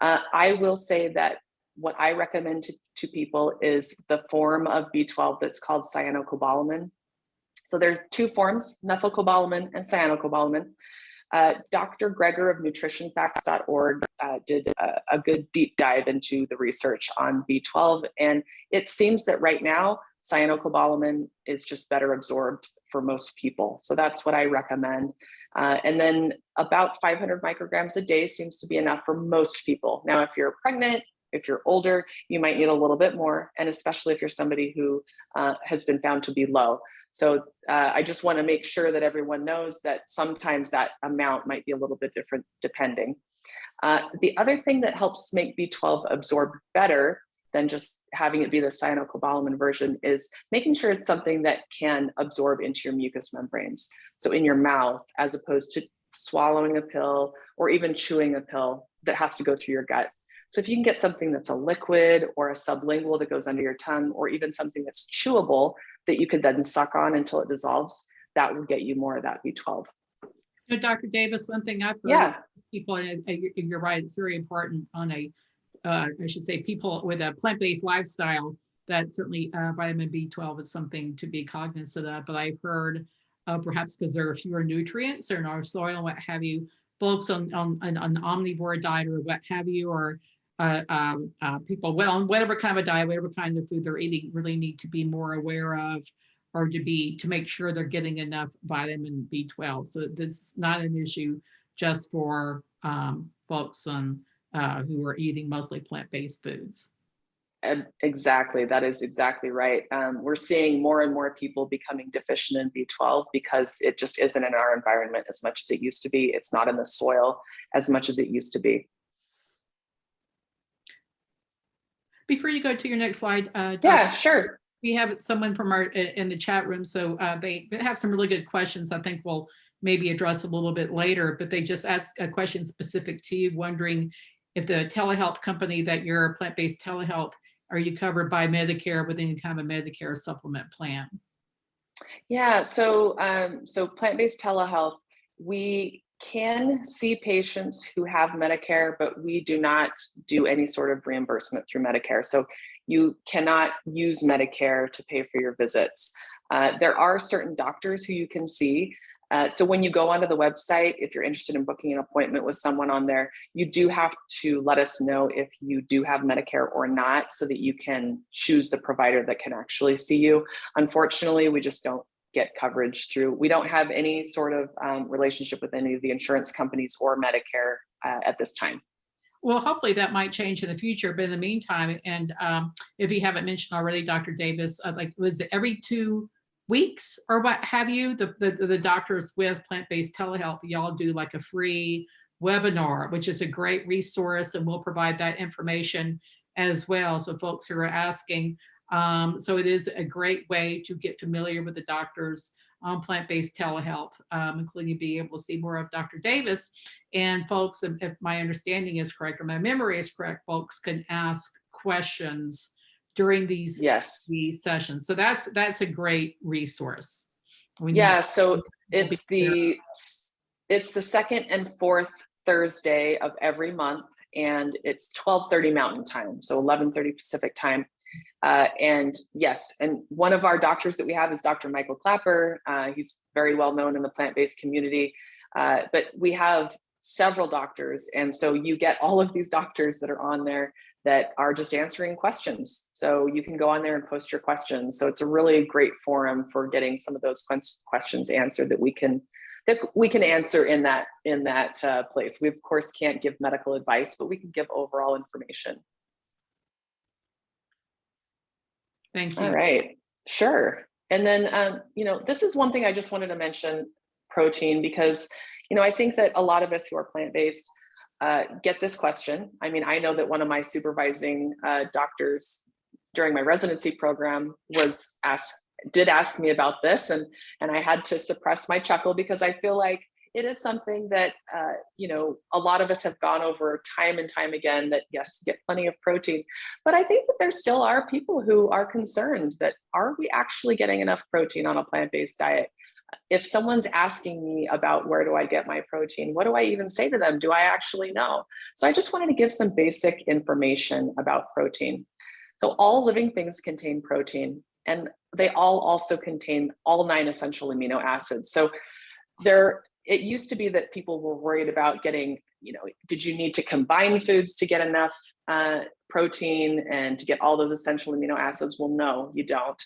I will say that what I recommend to people is the form of B12 that's called cyanocobalamin. So there's two forms, methylcobalamin and cyanocobalamin. Dr. Greger of nutritionfacts.org did a good deep dive into the research on B12. And it seems that right now, cyanocobalamin is just better absorbed for most people. So that's what I recommend. And then about 500 micrograms a day seems to be enough for most people. Now, if you're pregnant, if you're older, you might need a little bit more, and especially if you're somebody who has been found to be low. So I just want to make sure that everyone knows that sometimes that amount might be a little bit different depending. The other thing that helps make B12 absorb better than just having it be the cyanocobalamin version is making sure it's something that can absorb into your mucous membranes. So in your mouth, as opposed to swallowing a pill or even chewing a pill that has to go through your gut. So if you can get something that's a liquid or a sublingual that goes under your tongue, or even something that's chewable that you could then suck on until it dissolves, that will get you more of that B12. Dr. Davis, one thing I've heard Yeah. people, and you're right, it's very important on I should say, people with a plant-based lifestyle, that certainly vitamin B12 is something to be cognizant of. But I've heard perhaps because there are fewer nutrients in our soil and what have you, folks on an omnivore diet or what have you, or people, well, on whatever kind of a diet, whatever kind of food they're eating, really need to be more aware of, or to make sure they're getting enough vitamin B12. So this is not an issue just for folks on who are eating mostly plant-based foods. Exactly. That is exactly right. We're seeing more and more people becoming deficient in B12 because it just isn't in our environment as much as it used to be. It's not in the soil as much as it used to be. Before you go to your next slide, yeah, sure. We have someone from our in the chat room, so they have some really good questions. I think we'll maybe address a little bit later, but they just asked a question specific to you, wondering if the telehealth company that you're plant-based telehealth, are you covered by Medicare with any kind of a Medicare supplement plan? Yeah, so so plant-based telehealth, we can see patients who have Medicare, but we do not do any sort of reimbursement through Medicare. So you cannot use Medicare to pay for your visits. There are certain doctors who you can see. So when you go onto the website, if you're interested in booking an appointment with someone on there, you do have to let us know if you do have Medicare or not, so that you can choose the provider that can actually see you. Unfortunately, we just don't get coverage through. We don't have any sort of relationship with any of the insurance companies or Medicare at this time. Well, hopefully that might change in the future, but in the meantime, and if you haven't mentioned already, Dr. Davis, like, was it every 2 weeks or what have you, the doctors with plant-based telehealth, y'all do like a free webinar, which is a great resource, and we'll provide that information as well. So folks who are asking, so it is a great way to get familiar with the doctors on plant-based telehealth, including being able to see more of Dr. Davis. And folks, if my understanding is correct or my memory is correct, folks can ask questions during these sessions. So that's a great resource. Yeah, so it's the second and fourth Thursday of every month, and it's 12:30 Mountain Time, so 11:30 Pacific Time. And yes, and one of our doctors that we have is Dr. Michael Clapper. He's very well known in the plant-based community, but we have several doctors. And so you get all of these doctors that are on there that are just answering questions. So you can go on there and post your questions. So it's a really great forum for getting some of those questions answered that we can answer in that place. We of course can't give medical advice, but we can give overall information. Thank you. All right, sure. And then, this is one thing I just wanted to mention, protein, because, I think that a lot of us who are plant-based get this question. I mean, I know that one of my supervising doctors during my residency program did ask me about this, and I had to suppress my chuckle because I feel like it is something that, a lot of us have gone over time and time again, that yes, get plenty of protein. But I think that there still are people who are concerned that, are we actually getting enough protein on a plant-based diet? If someone's asking me about where do I get my protein, what do I even say to them? Do I actually know? So I just wanted to give some basic information about protein. So all living things contain protein, and they all also contain all 9 essential amino acids. So it used to be that people were worried about getting, did you need to combine foods to get enough protein and to get all those essential amino acids? Well, no, you don't.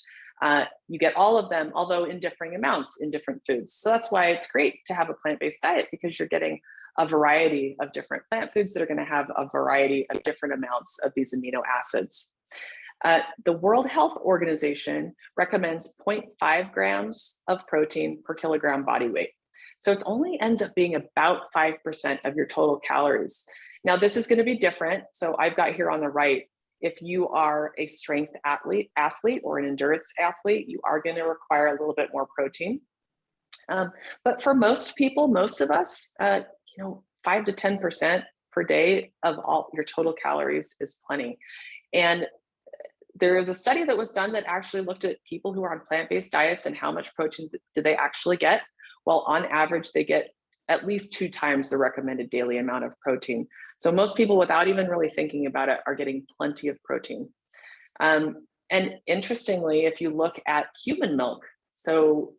You get all of them, although in differing amounts in different foods. So that's why it's great to have a plant-based diet, because you're getting a variety of different plant foods that are going to have a variety of different amounts of these amino acids. The World Health Organization recommends 0.5 grams of protein per kilogram body weight. So it only ends up being about 5% of your total calories. Now, this is going to be different. So I've got here on the right, if you are a strength athlete or an endurance athlete, you are going to require a little bit more protein. But for most people, most of us, 5 to 10% per day of all your total calories is plenty. And there is a study that was done that actually looked at people who are on plant-based diets and how much protein do they actually get. Well, on average, they get at least 2 times the recommended daily amount of protein. So most people, without even really thinking about it, are getting plenty of protein. And interestingly, if you look at human milk, so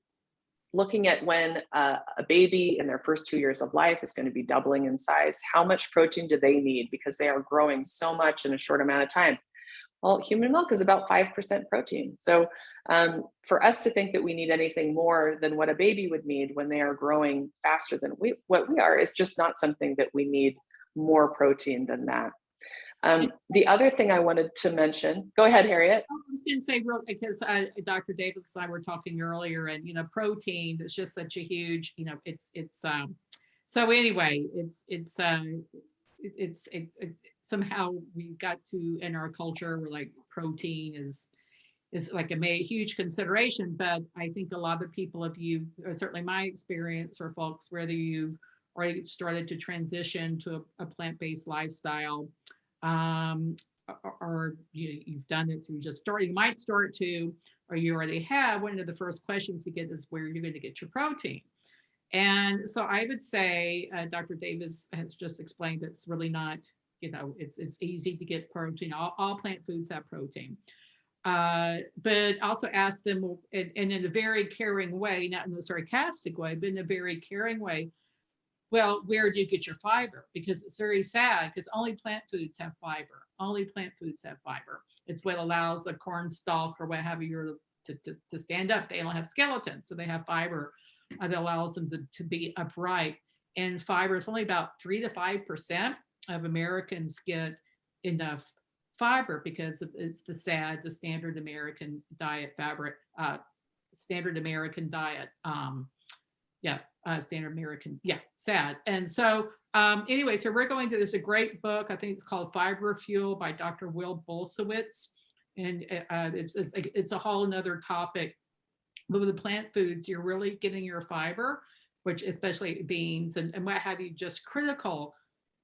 looking at when a baby in their first 2 years of life is going to be doubling in size, how much protein do they need? Because they are growing so much in a short amount of time. Well, human milk is about 5% protein. So for us to think that we need anything more than what a baby would need when they are growing faster than what we are is just not something that we need more protein than that. The other thing I wanted to mention, go ahead, Harriet. I was going to say, because Dr. Davis and I were talking earlier, and protein is just such a huge, so anyway, it's somehow we got to, in our culture, we're like, protein is like a huge consideration. But I think a lot of people, if you, certainly my experience, or folks, whether you've already started to transition to a plant-based lifestyle, or you've done it, so you might start to, or you already have, one of the first questions you get is where you're going to get your protein. And so I would say, Dr. Davis has just explained it's really not, it's easy to get protein. All plant foods have protein. But also ask them, and in a very caring way, not in a sarcastic way, but in a very caring way, well, where do you get your fiber? Because it's very sad, because only plant foods have fiber. Only plant foods have fiber. It's what allows a corn stalk or what have you to stand up. They don't have skeletons, so they have fiber that allows them to be upright. And fiber is only about 3 to 5% of Americans get enough fiber, because it's the standard American diet fabric, standard American diet. Standard American, SAD. And so anyway, so we're going to, there's a great book, I think it's called Fiber Fuel by Dr. Will Bulsiewicz. And it's a whole another topic. But with the plant foods, you're really getting your fiber, which especially beans and what have you, just critical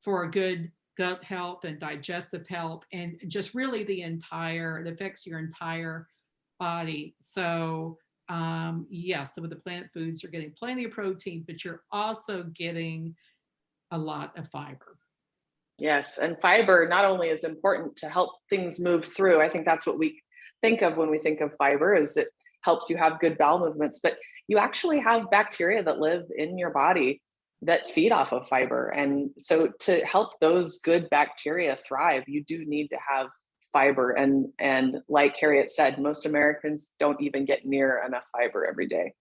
for a good gut health and digestive health, and just really it affects your entire body. So so with the plant foods, you're getting plenty of protein, but you're also getting a lot of fiber. Yes, and fiber not only is important to help things move through, I think that's what we think of when we think of fiber, is it helps you have good bowel movements, but you actually have bacteria that live in your body that feed off of fiber. And so to help those good bacteria thrive, you do need to have fiber. And like Harriet said, most Americans don't even get near enough fiber every day.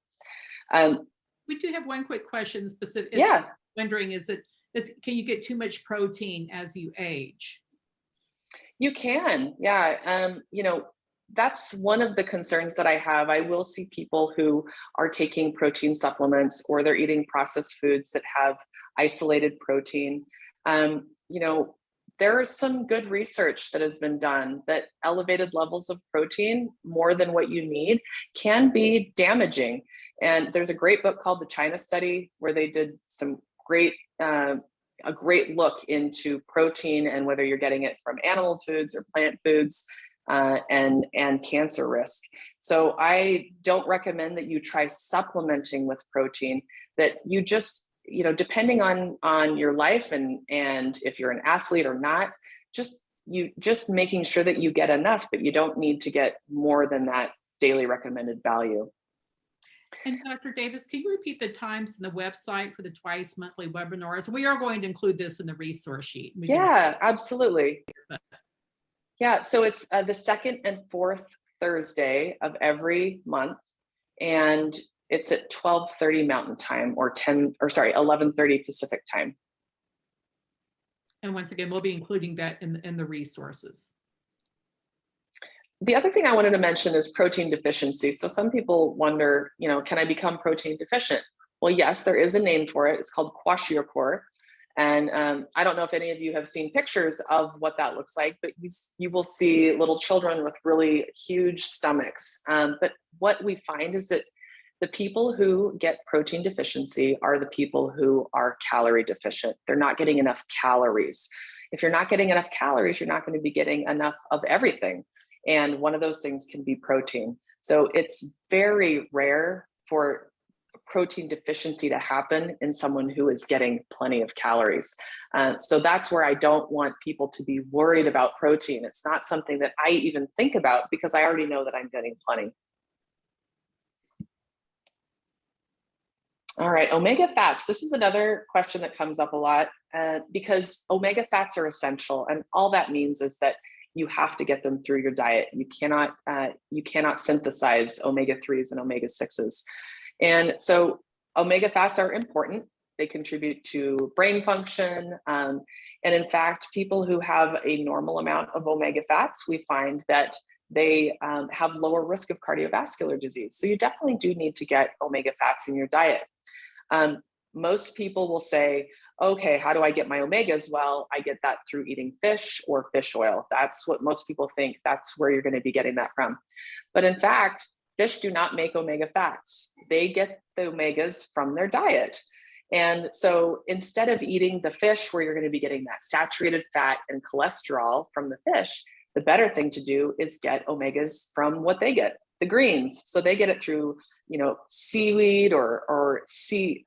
We do have one quick question specific. Wondering, can you get too much protein as you age? You can, that's one of the concerns that I have. I will see people who are taking protein supplements, or they're eating processed foods that have isolated protein. There is some good research that has been done that elevated levels of protein, more than what you need, can be damaging. And there's a great book called The China Study, where they did some a great look into protein and whether you're getting it from animal foods or plant foods, and cancer risk. So I don't recommend that you try supplementing with protein, that you just, depending on your life and if you're an athlete or not, just making sure that you get enough, but you don't need to get more than that daily recommended value. And Dr. Davis, can you repeat the times and the website for the twice monthly webinars? We are going to include this in the resource sheet. Absolutely. Yeah, so it's the second and fourth Thursday of every month, and it's at 12:30 Mountain Time, or 11:30 Pacific Time. And once again, we'll be including that in the resources. The other thing I wanted to mention is protein deficiency. So some people wonder, can I become protein deficient? Well, yes, there is a name for it. It's called kwashiorkor. And I don't know if any of you have seen pictures of what that looks like, but you will see little children with really huge stomachs. But what we find is that the people who get protein deficiency are the people who are calorie deficient. They're not getting enough calories. If you're not getting enough calories, you're not going to be getting enough of everything. And one of those things can be protein. So it's very rare for protein deficiency to happen in someone who is getting plenty of calories. So that's where I don't want people to be worried about protein. It's not something that I even think about because I already know that I'm getting plenty. All right, omega fats. This is another question that comes up a lot because omega fats are essential, and all that means is that you have to get them through your diet. You cannot synthesize omega-3s and omega-6s. And so omega fats are important. They contribute to brain function. And in fact, people who have a normal amount of omega fats, we find that they have lower risk of cardiovascular disease. So you definitely do need to get omega fats in your diet. Most people will say, okay, how do I get my omegas? Well, I get that through eating fish or fish oil. That's what most people think. That's where you're going to be getting that from. But in fact, fish do not make omega fats. They get the omegas from their diet. And so instead of eating the fish where you're going to be getting that saturated fat and cholesterol from the fish, the better thing to do is get omegas from what they get, the greens. So they get it through, seaweed or sea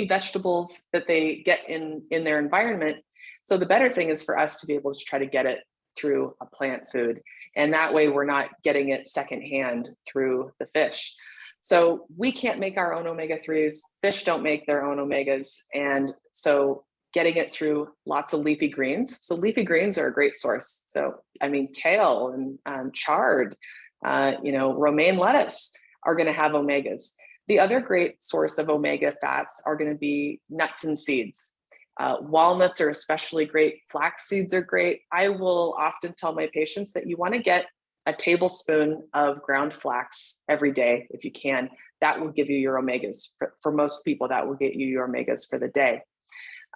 vegetables that they get in their environment. So the better thing is for us to be able to try to get it through a plant food. And that way we're not getting it secondhand through the fish. So we can't make our own omega-3s. Fish don't make their own omegas. And so getting it through lots of leafy greens. So leafy greens are a great source. So, kale and chard, romaine lettuce are going to have omegas. The other great source of omega fats are going to be nuts and seeds. Walnuts are especially great. Flax seeds are great. I will often tell my patients that you want to get a tablespoon of ground flax every day if you can. That will give you your omegas. For most people, that will get you your omegas for the day.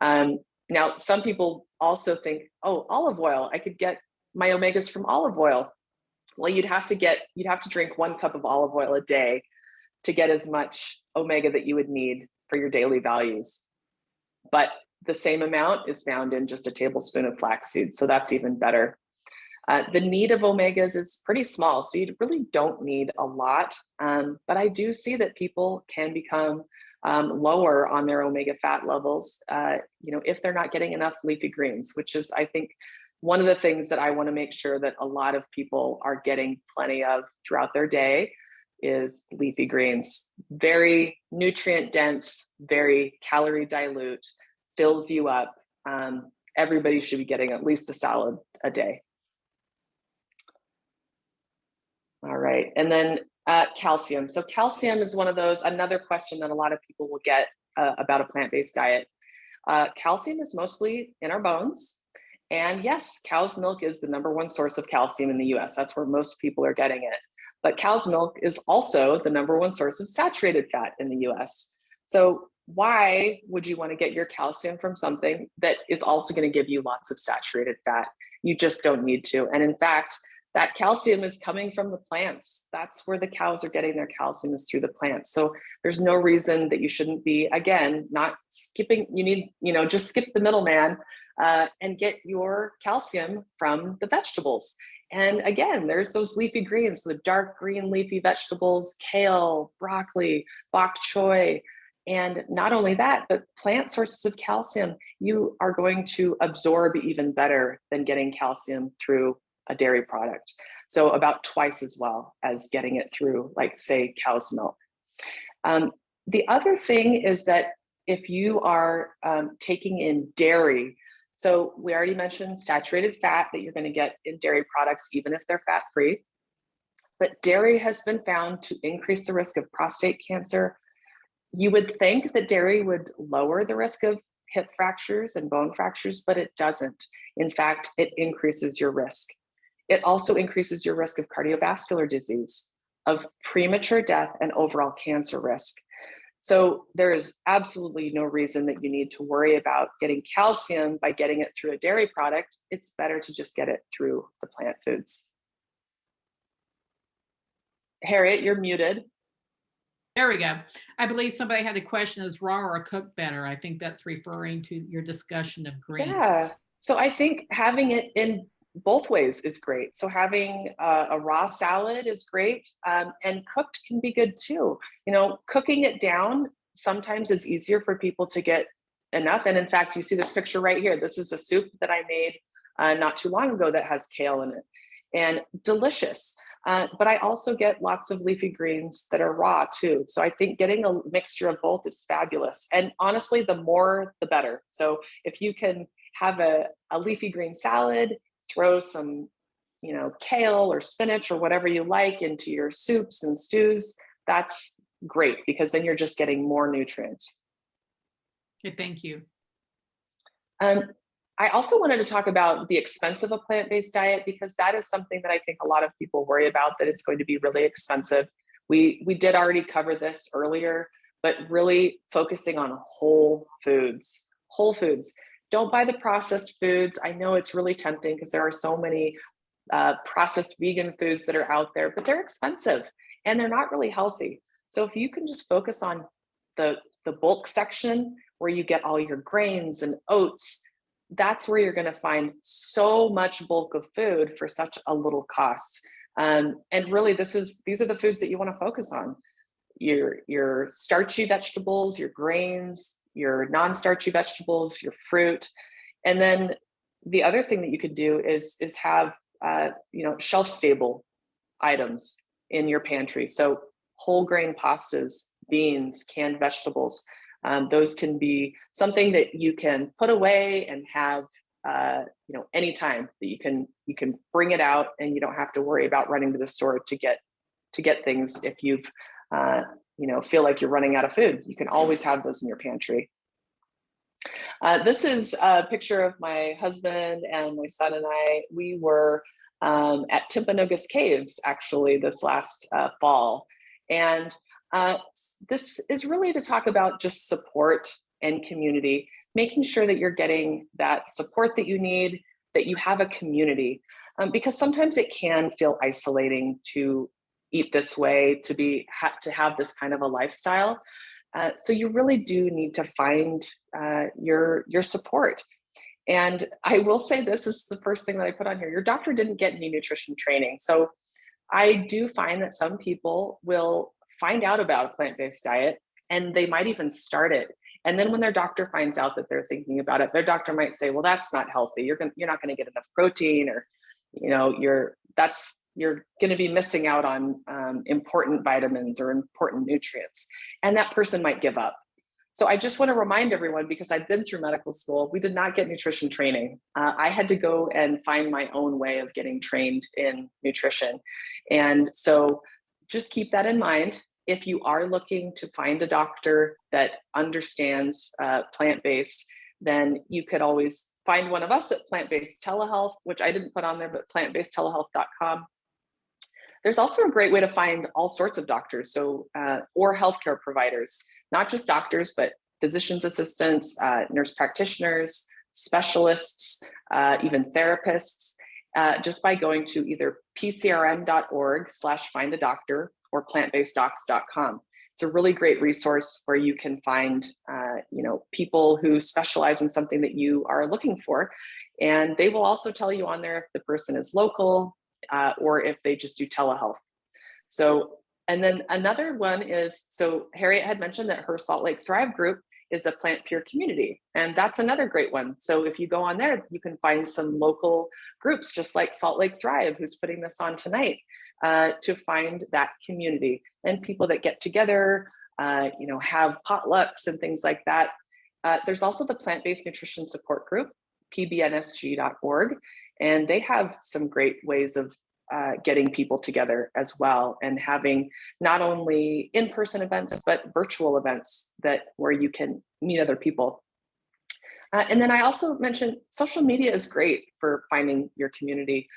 Now, some people also think, oh, olive oil, I could get my omegas from olive oil. Well, you'd have to drink 1 cup of olive oil a day to get as much omega that you would need for your daily values. But the same amount is found in just a tablespoon of flax seeds, so that's even better. The need of omegas is pretty small, so you really don't need a lot. But I do see that people can become lower on their omega fat levels, if they're not getting enough leafy greens, which is, I think, one of the things that I want to make sure that a lot of people are getting plenty of throughout their day is leafy greens. Very nutrient dense, very calorie dilute, fills you up. Everybody should be getting at least a salad a day. All right, and then calcium. So calcium is another question that a lot of people will get about a plant-based diet. Calcium is mostly in our bones. And yes, cow's milk is the #1 source of calcium in the US. That's where most people are getting it. But cow's milk is also the #1 source of saturated fat in the US. So why would you want to get your calcium from something that is also going to give you lots of saturated fat? You just don't need to. And in fact, that calcium is coming from the plants. That's where the cows are getting their calcium, is through the plants. So there's no reason that you shouldn't be, again, not skipping. You need, just skip the middleman and get your calcium from the vegetables. And again, there's those leafy greens, the dark green leafy vegetables, kale, broccoli, bok choy. And not only that, but plant sources of calcium, you are going to absorb even better than getting calcium through a dairy product. So about twice as well as getting it through, like, say, cow's milk. The other thing is that if you are taking in dairy, so we already mentioned saturated fat that you're going to get in dairy products, even if they're fat-free. But dairy has been found to increase the risk of prostate cancer. You would think that dairy would lower the risk of hip fractures and bone fractures, but it doesn't. In fact, it increases your risk. It also increases your risk of cardiovascular disease, of premature death, and overall cancer risk. So there is absolutely no reason that you need to worry about getting calcium by getting it through a dairy product. It's better to just get it through the plant foods. Harriet, you're muted. There we go. I believe somebody had a question, is raw or cooked better? I think that's referring to your discussion of green. Yeah. So I think having it in both ways is great. So having a raw salad is great, and cooked can be good too. You know, cooking it down sometimes is easier for people to get enough. And in fact, you see this picture right here. This is a soup that I made not too long ago that has kale in it, and delicious. But I also get lots of leafy greens that are raw too. So I think getting a mixture of both is fabulous. And honestly, the more, the better. So if you can have a leafy green salad, throw some, you know, kale or spinach or whatever you like into your soups and stews, that's great, because then you're just getting more nutrients. Okay, thank you. I also wanted to talk about the expense of a plant-based diet, because that is something that I think a lot of people worry about, that it's going to be really expensive. We did already cover this earlier, but really focusing on whole foods. Whole foods. Don't buy the processed foods. I know it's really tempting because there are so many processed vegan foods that are out there, but they're expensive and they're not really healthy. So if you can just focus on the bulk section where you get all your grains and oats, that's where you're going to find so much bulk of food for such a little cost. And really, these are the foods that you want to focus on: your starchy vegetables, your grains, your non-starchy vegetables, your fruit. And then the other thing that you could do is have shelf stable items in your pantry. So whole grain pastas, beans, canned vegetables. Those can be something that you can put away and have anytime, that you can bring it out, and you don't have to worry about running to the store to get things. If you've feel like you're running out of food, you can always have those in your pantry. This is a picture of my husband and my son and I. We were at Timpanogos Caves actually this last fall, and this is really to talk about just support and community, making sure that you're getting that support that you need, that you have a community, because sometimes it can feel isolating to eat this way, to have this kind of a lifestyle. So you really do need to find your support. And I will say, this is the first thing that I put on here: your doctor didn't get any nutrition training. So I do find that some people will find out about a plant-based diet and they might even start it. And then when their doctor finds out that they're thinking about it, their doctor might say, well, that's not healthy. You're not going to get enough protein, or you're going to be missing out on important vitamins or important nutrients. And that person might give up. So I just want to remind everyone, because I've been through medical school, we did not get nutrition training. I had to go and find my own way of getting trained in nutrition. And so just keep that in mind. If you are looking to find a doctor that understands plant-based, then you could always find one of us at Plant-Based Telehealth, which I didn't put on there, but plantbasedtelehealth.com. There's also a great way to find all sorts of doctors, or healthcare providers, not just doctors, but physician's assistants, nurse practitioners, specialists, even therapists, just by going to either pcrm.org/find-a-doctor or plantbaseddocs.com. It's a really great resource where you can find people who specialize in something that you are looking for. And they will also tell you on there if the person is local, or if they just do telehealth. So, and then another one is, so Harriet had mentioned that her Salt Lake Thrive group is a plant pure community, and that's another great one. So if you go on there, you can find some local groups, just like Salt Lake Thrive, who's putting this on tonight, to find that community and people that get together, have potlucks and things like that. There's also the Plant-Based Nutrition Support Group, pbnsg.org. And they have some great ways of getting people together as well, and having not only in-person events, but virtual events where you can meet other people. And then I also mentioned social media is great for finding your community.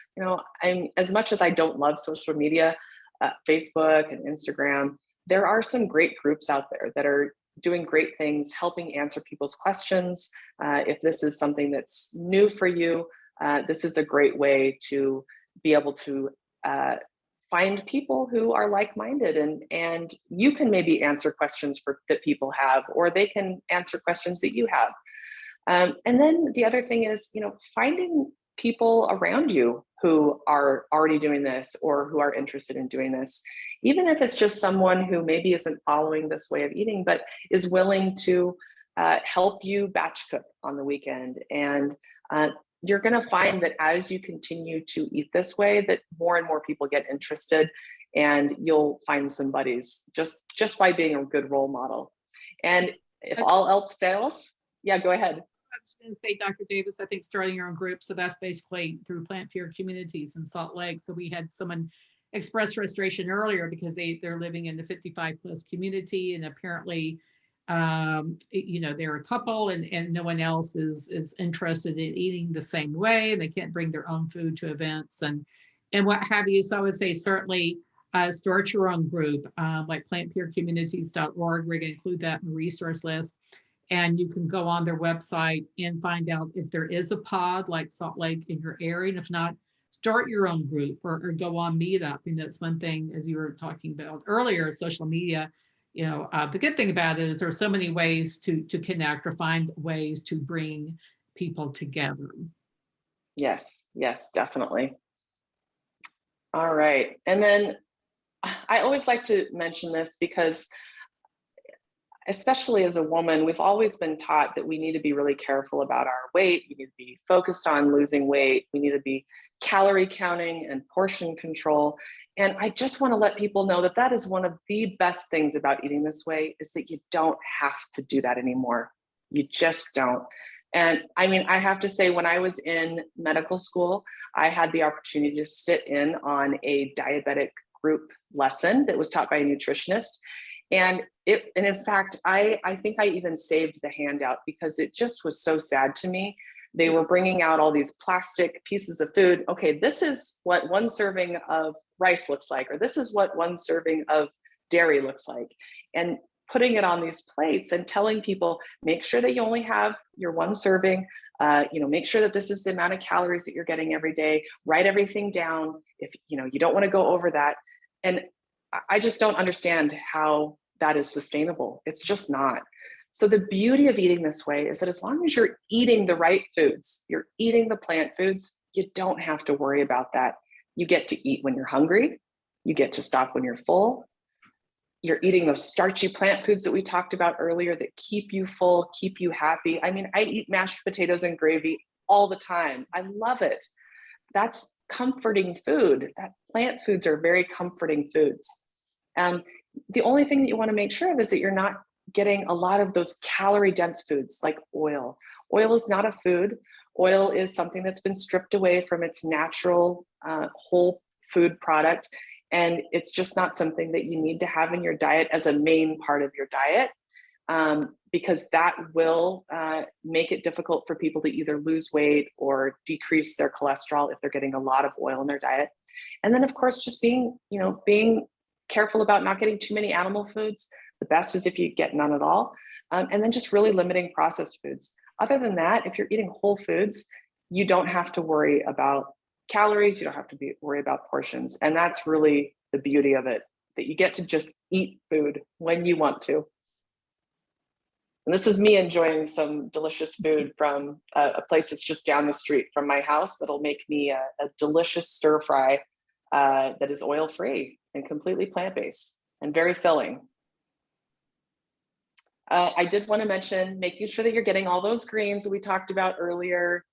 As much as I don't love social media, Facebook and Instagram, there are some great groups out there that are doing great things, helping answer people's questions. If this is something that's new for you, this is a great way to be able to find people who are like-minded, and you can maybe answer questions that people have, or they can answer questions that you have. And then the other thing is, finding people around you who are already doing this or who are interested in doing this, even if it's just someone who maybe isn't following this way of eating, but is willing to help you batch cook on the weekend. And you're going to find that as you continue to eat this way, that more and more people get interested, and you'll find some buddies just by being a good role model. And if all else fails, yeah, go ahead. I was going to say, Dr. Davis, I think starting your own group. So that's basically through Plant Pure Communities in Salt Lake. So we had someone express frustration earlier because they're living in the 55 plus community, and apparently, they're a couple, and no one else is interested in eating the same way, and they can't bring their own food to events and what have you. So I would say certainly start your own group, like plantpurecommunities.org. We're going to include that in the resource list. And you can go on their website and find out if there is a pod like Salt Lake in your area. And if not, start your own group or go on Meetup. And that's one thing, as you were talking about earlier, social media. The good thing about it is there are so many ways to connect or find ways to bring people together. Yes, definitely. All right. And then I always like to mention this because, especially as a woman, we've always been taught that we need to be really careful about our weight. We need to be focused on losing weight. We need to be calorie counting and portion control. And I just want to let people know that that is one of the best things about eating this way, is that you don't have to do that anymore. You just don't. And I mean, I have to say, when I was in medical school, I had the opportunity to sit in on a diabetic group lesson that was taught by a nutritionist. And in fact, I think I even saved the handout because it just was so sad to me. They were bringing out all these plastic pieces of food. Okay, this is what one serving of rice looks like, or this is what one serving of dairy looks like. And putting it on these plates and telling people, make sure that you only have your one serving, make sure that this is the amount of calories that you're getting every day, write everything down. If you don't want to go over that. And I just don't understand how that is sustainable. It's just not. So the beauty of eating this way is that as long as you're eating the right foods, you're eating the plant foods, you don't have to worry about that. You get to eat when you're hungry. You get to stop when you're full. You're eating those starchy plant foods that we talked about earlier that keep you full, keep you happy. I mean, I eat mashed potatoes and gravy all the time. I love it. That's comforting food. That plant foods are very comforting foods. The only thing that you want to make sure of is that you're not getting a lot of those calorie dense foods like oil. Oil is not a food. Oil is something that's been stripped away from its natural whole food product. And it's just not something that you need to have in your diet as a main part of your diet, because that will make it difficult for people to either lose weight or decrease their cholesterol if they're getting a lot of oil in their diet. And then, of course, just being careful about not getting too many animal foods. The best is if you get none at all. And then just really limiting processed foods. Other than that, if you're eating whole foods, you don't have to worry about calories. You don't have to worry about portions. And that's really the beauty of it, that you get to just eat food when you want to. And this is me enjoying some delicious food from a place that's just down the street from my house that'll make me a delicious stir fry that is oil-free and completely plant-based and very filling. I did want to mention making sure that you're getting all those greens that we talked about earlier.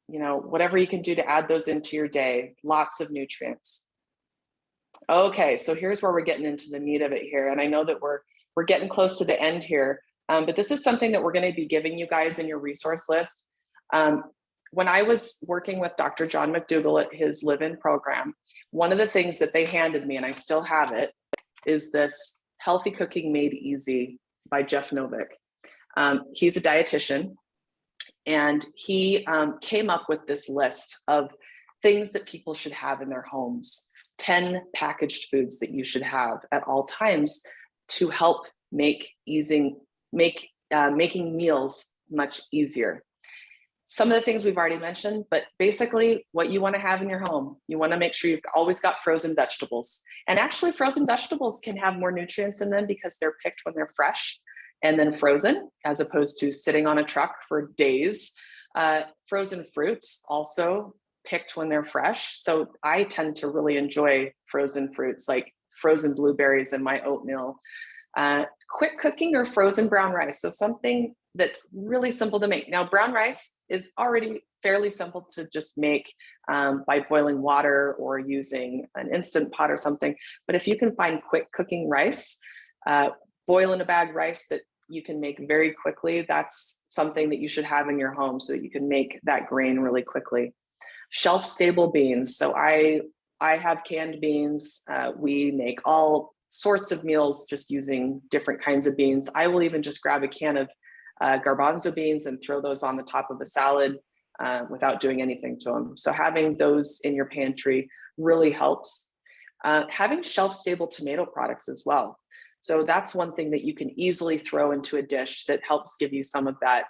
Whatever you can do to add those into your day, lots of nutrients. Okay, so here's where we're getting into the meat of it here. And I know that we're getting close to the end here, but this is something that we're going to be giving you guys in your resource list. When I was working with Dr. John McDougall at his live-in program, one of the things that they handed me, and I still have it, is this Healthy Cooking Made Easy by Jeff Novick. He's a dietitian, and he came up with this list of things that people should have in their homes 10 packaged foods that you should have at all times to help making meals much easier. Some of the things we've already mentioned, but basically what you want to have in your home, you want to make sure you've always got frozen vegetables. And actually frozen vegetables can have more nutrients in them because they're picked when they're fresh and then frozen, as opposed to sitting on a truck for days. Frozen fruits also picked when they're fresh. So I tend to really enjoy frozen fruits, like frozen blueberries in my oatmeal. Quick cooking or frozen brown rice. So something that's really simple to make. Now, brown rice is already fairly simple to just make by boiling water or using an Instant Pot or something. But if you can find quick cooking rice, boil in a bag rice that you can make very quickly, that's something that you should have in your home so that you can make that grain really quickly. Shelf stable beans. So I have canned beans. We make all sorts of meals just using different kinds of beans. I will even just grab a can of garbanzo beans and throw those on the top of a salad without doing anything to them. So having those in your pantry really helps. Having shelf-stable tomato products as well. So that's one thing that you can easily throw into a dish that helps give you some of that,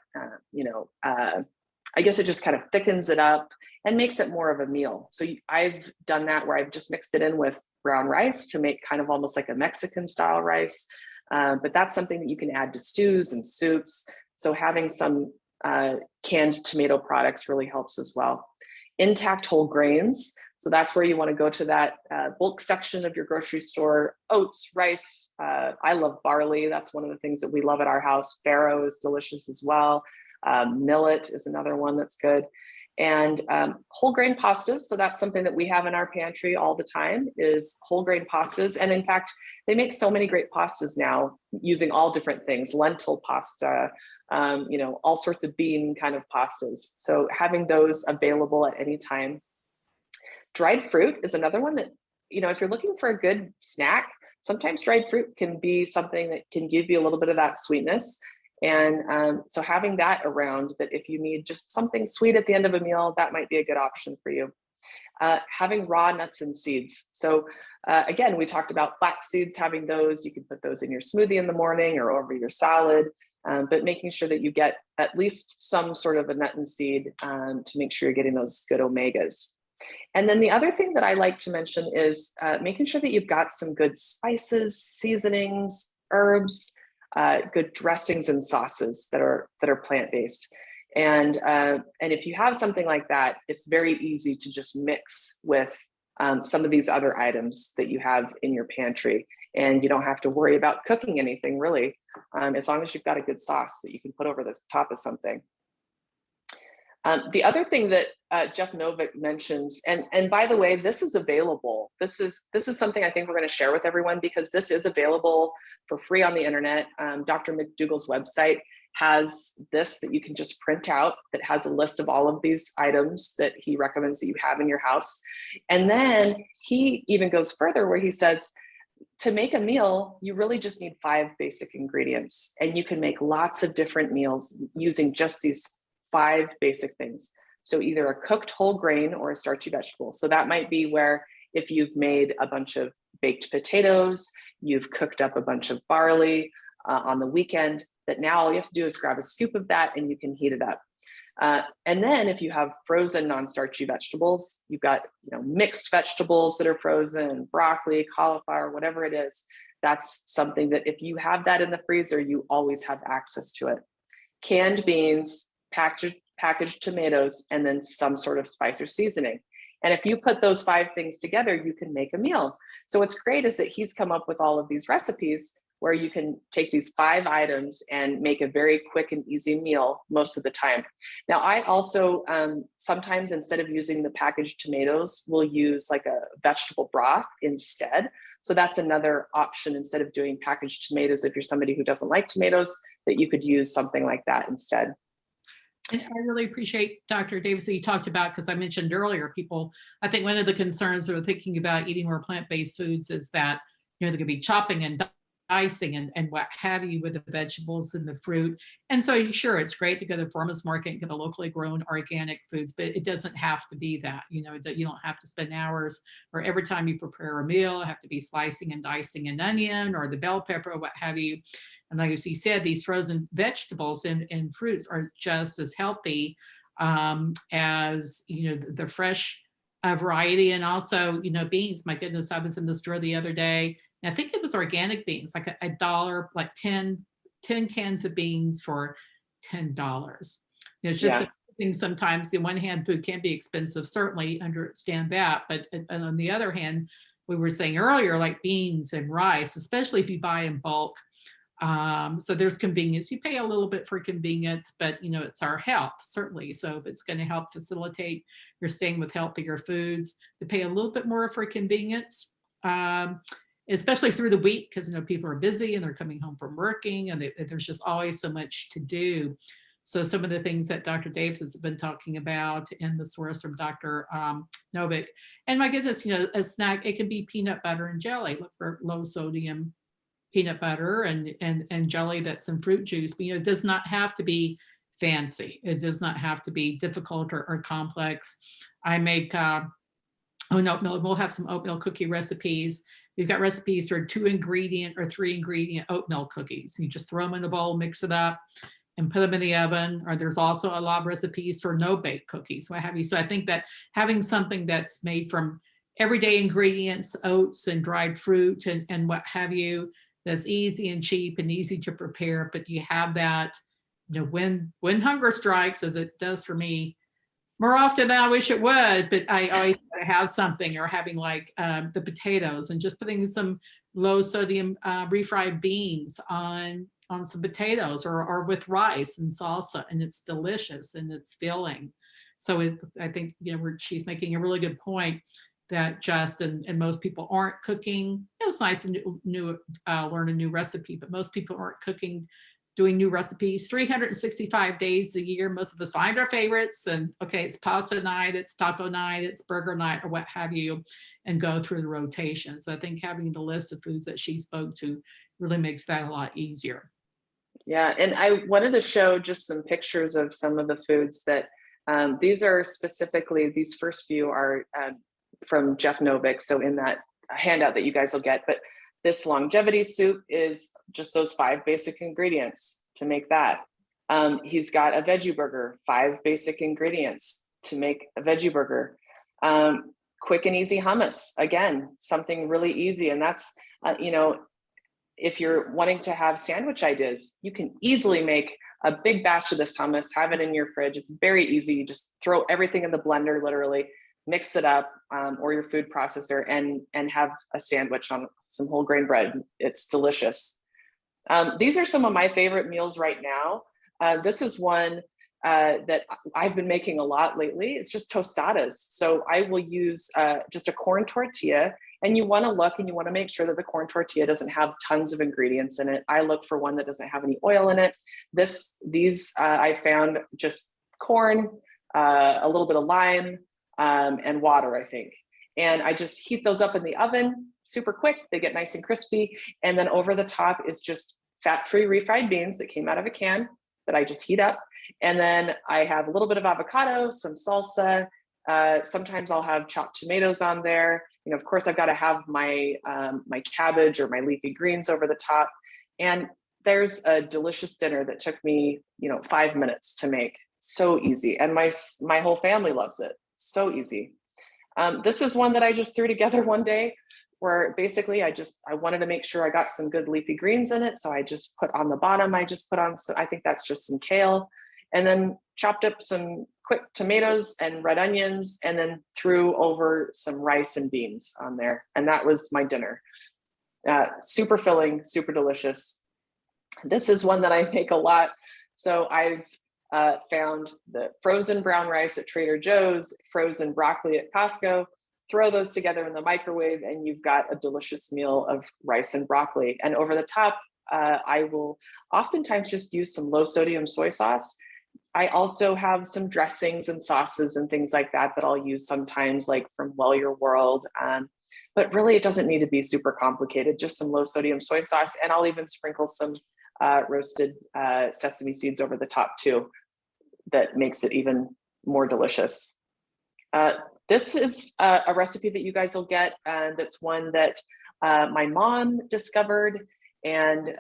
I guess it just kind of thickens it up and makes it more of a meal. So I've done that where I've just mixed it in with brown rice to make kind of almost like a Mexican style rice. But that's something that you can add to stews and soups. So having some canned tomato products really helps as well. Intact whole grains. So that's where you want to go to that bulk section of your grocery store. Oats, rice. I love barley. That's one of the things that we love at our house. Farro is delicious as well. Millet is another one that's good. And whole grain pastas. So that's something that we have in our pantry all the time is whole grain pastas. And in fact, they make so many great pastas now using all different things, lentil pasta, all sorts of bean kind of pastas. So having those available at any time. Dried fruit is another one that, if you're looking for a good snack, sometimes dried fruit can be something that can give you a little bit of that sweetness. And so having that around, that if you need just something sweet at the end of a meal, that might be a good option for you. Having raw nuts and seeds. So again, we talked about flax seeds, having those, you can put those in your smoothie in the morning or over your salad, but making sure that you get at least some sort of a nut and seed to make sure you're getting those good omegas. And then the other thing that I like to mention is making sure that you've got some good spices, seasonings, herbs, good dressings and sauces that are plant-based. And if you have something like that, it's very easy to just mix with some of these other items that you have in your pantry. And you don't have to worry about cooking anything really, as long as you've got a good sauce that you can put over the top of something. The other thing that Jeff Novick mentions, and by the way, this is available. This is something I think we're going to share with everyone because this is available for free on the internet. Dr. McDougall's website has this that you can just print out that has a list of all of these items that he recommends that you have in your house. And then he even goes further where he says, to make a meal, you really just need 5 basic ingredients, and you can make lots of different meals using just these 5 basic things. So either a cooked whole grain or a starchy vegetable. So that might be where if you've made a bunch of baked potatoes, you've cooked up a bunch of barley on the weekend, that now all you have to do is grab a scoop of that and you can heat it up. And then if you have frozen non-starchy vegetables, you've got mixed vegetables that are frozen, broccoli, cauliflower, whatever it is, that's something that if you have that in the freezer, you always have access to it. Canned beans, packaged tomatoes, and then some sort of spice or seasoning. And if you put those 5 things together, you can make a meal. So what's great is that he's come up with all of these recipes where you can take these 5 items and make a very quick and easy meal most of the time. Now, I also sometimes instead of using the packaged tomatoes, we'll use like a vegetable broth instead. So that's another option instead of doing packaged tomatoes. If you're somebody who doesn't like tomatoes, that you could use something like that instead. And I really appreciate Dr. Davis that you talked about, because I mentioned earlier, I think one of the concerns that are thinking about eating more plant-based foods is that, they're going to be chopping and icing and what have you with the vegetables and the fruit. And so sure, it's great to go to the farmer's market and get the locally grown organic foods, but it doesn't have to be that, that you don't have to spend hours or every time you prepare a meal, have to be slicing and dicing an onion or the bell pepper or what have you. And like as you said, these frozen vegetables and fruits are just as healthy as, the fresh variety. And also, beans. My goodness, I was in the store the other day. I think it was organic beans, like a dollar, like 10 cans of beans for $10. It's just Yeah. amazing sometimes. On one hand, food can be expensive, certainly understand that. But and on the other hand, we were saying earlier, like beans and rice, especially if you buy in bulk. So there's convenience. You pay a little bit for convenience, but it's our health, certainly. So if it's going to help facilitate your staying with healthier foods, to pay a little bit more for convenience. Especially through the week, because people are busy and they're coming home from working and there's just always so much to do. So some of the things that Dr. Davis has been talking about in the source from Dr. Novick, and my goodness, a snack, it can be peanut butter and jelly. Look for low sodium peanut butter and jelly that's in fruit juice. But it does not have to be fancy. It does not have to be difficult or complex. I make oatmeal. We'll have some oatmeal cookie recipes. We've got recipes for 2-ingredient or 3-ingredient oatmeal cookies. You just throw them in the bowl, mix it up, and put them in the oven. Or there's also a lot of recipes for no-bake cookies, what have you. So I think that having something that's made from everyday ingredients, oats and dried fruit and what have you, that's easy and cheap and easy to prepare, but you have that, when hunger strikes, as it does for me, more often than I wish it would, but I always have something, or having like the potatoes and just putting some low sodium refried beans on some potatoes or with rice and salsa, and it's delicious and it's filling. So I think, she's making a really good point that and most people aren't cooking. It's nice and new learn a new recipe, but most people aren't cooking, doing new recipes 365 days a year. Most of us find our favorites and okay, it's pasta night, it's taco night, it's burger night, or what have you, and go through the rotation. So I think having the list of foods that she spoke to really makes that a lot easier. Yeah, and I wanted to show just some pictures of some of the foods that these are specifically, these first few are from Jeff Novick. So in that handout that you guys will get, but this longevity soup is just those 5 basic ingredients to make that. He's got a veggie burger, 5 basic ingredients to make a veggie burger. Quick and easy hummus, again, something really easy. And that's, if you're wanting to have sandwich ideas, you can easily make a big batch of this hummus, have it in your fridge. It's very easy. You just throw everything in the blender, literally, mix it up, or your food processor, and have a sandwich on some whole grain bread. It's delicious. These are some of my favorite meals right now. This is one that I've been making a lot lately. It's just tostadas. So I will use just a corn tortilla, and you want to look and you want to make sure that the corn tortilla doesn't have tons of ingredients in it. I look for one that doesn't have any oil in it. These I found just corn, a little bit of lime, and water, I think. And I just heat those up in the oven super quick. They get nice and crispy. And then over the top is just fat-free refried beans that came out of a can that I just heat up. And then I have a little bit of avocado, some salsa. Sometimes I'll have chopped tomatoes on there. Of course, I've got to have my my cabbage or my leafy greens over the top. And there's a delicious dinner that took me, 5 minutes to make. So easy. And my whole family loves it. So easy. This is one that I just threw together one day, where basically I wanted to make sure I got some good leafy greens in it. So I just put on the bottom, I think that's just some kale, and then chopped up some quick tomatoes and red onions, and then threw over some rice and beans on there. And that was my dinner. Super filling, super delicious. This is one that I make a lot. So I've found the frozen brown rice at Trader Joe's, frozen broccoli at Costco, throw those together in the microwave, and you've got a delicious meal of rice and broccoli. And over the top, I will oftentimes just use some low sodium soy sauce. I also have some dressings and sauces and things like that that I'll use sometimes, like from Well Your World. But really, it doesn't need to be super complicated, just some low sodium soy sauce. And I'll even sprinkle some roasted sesame seeds over the top too. That makes it even more delicious. This is a recipe that you guys will get. That's one that my mom discovered, and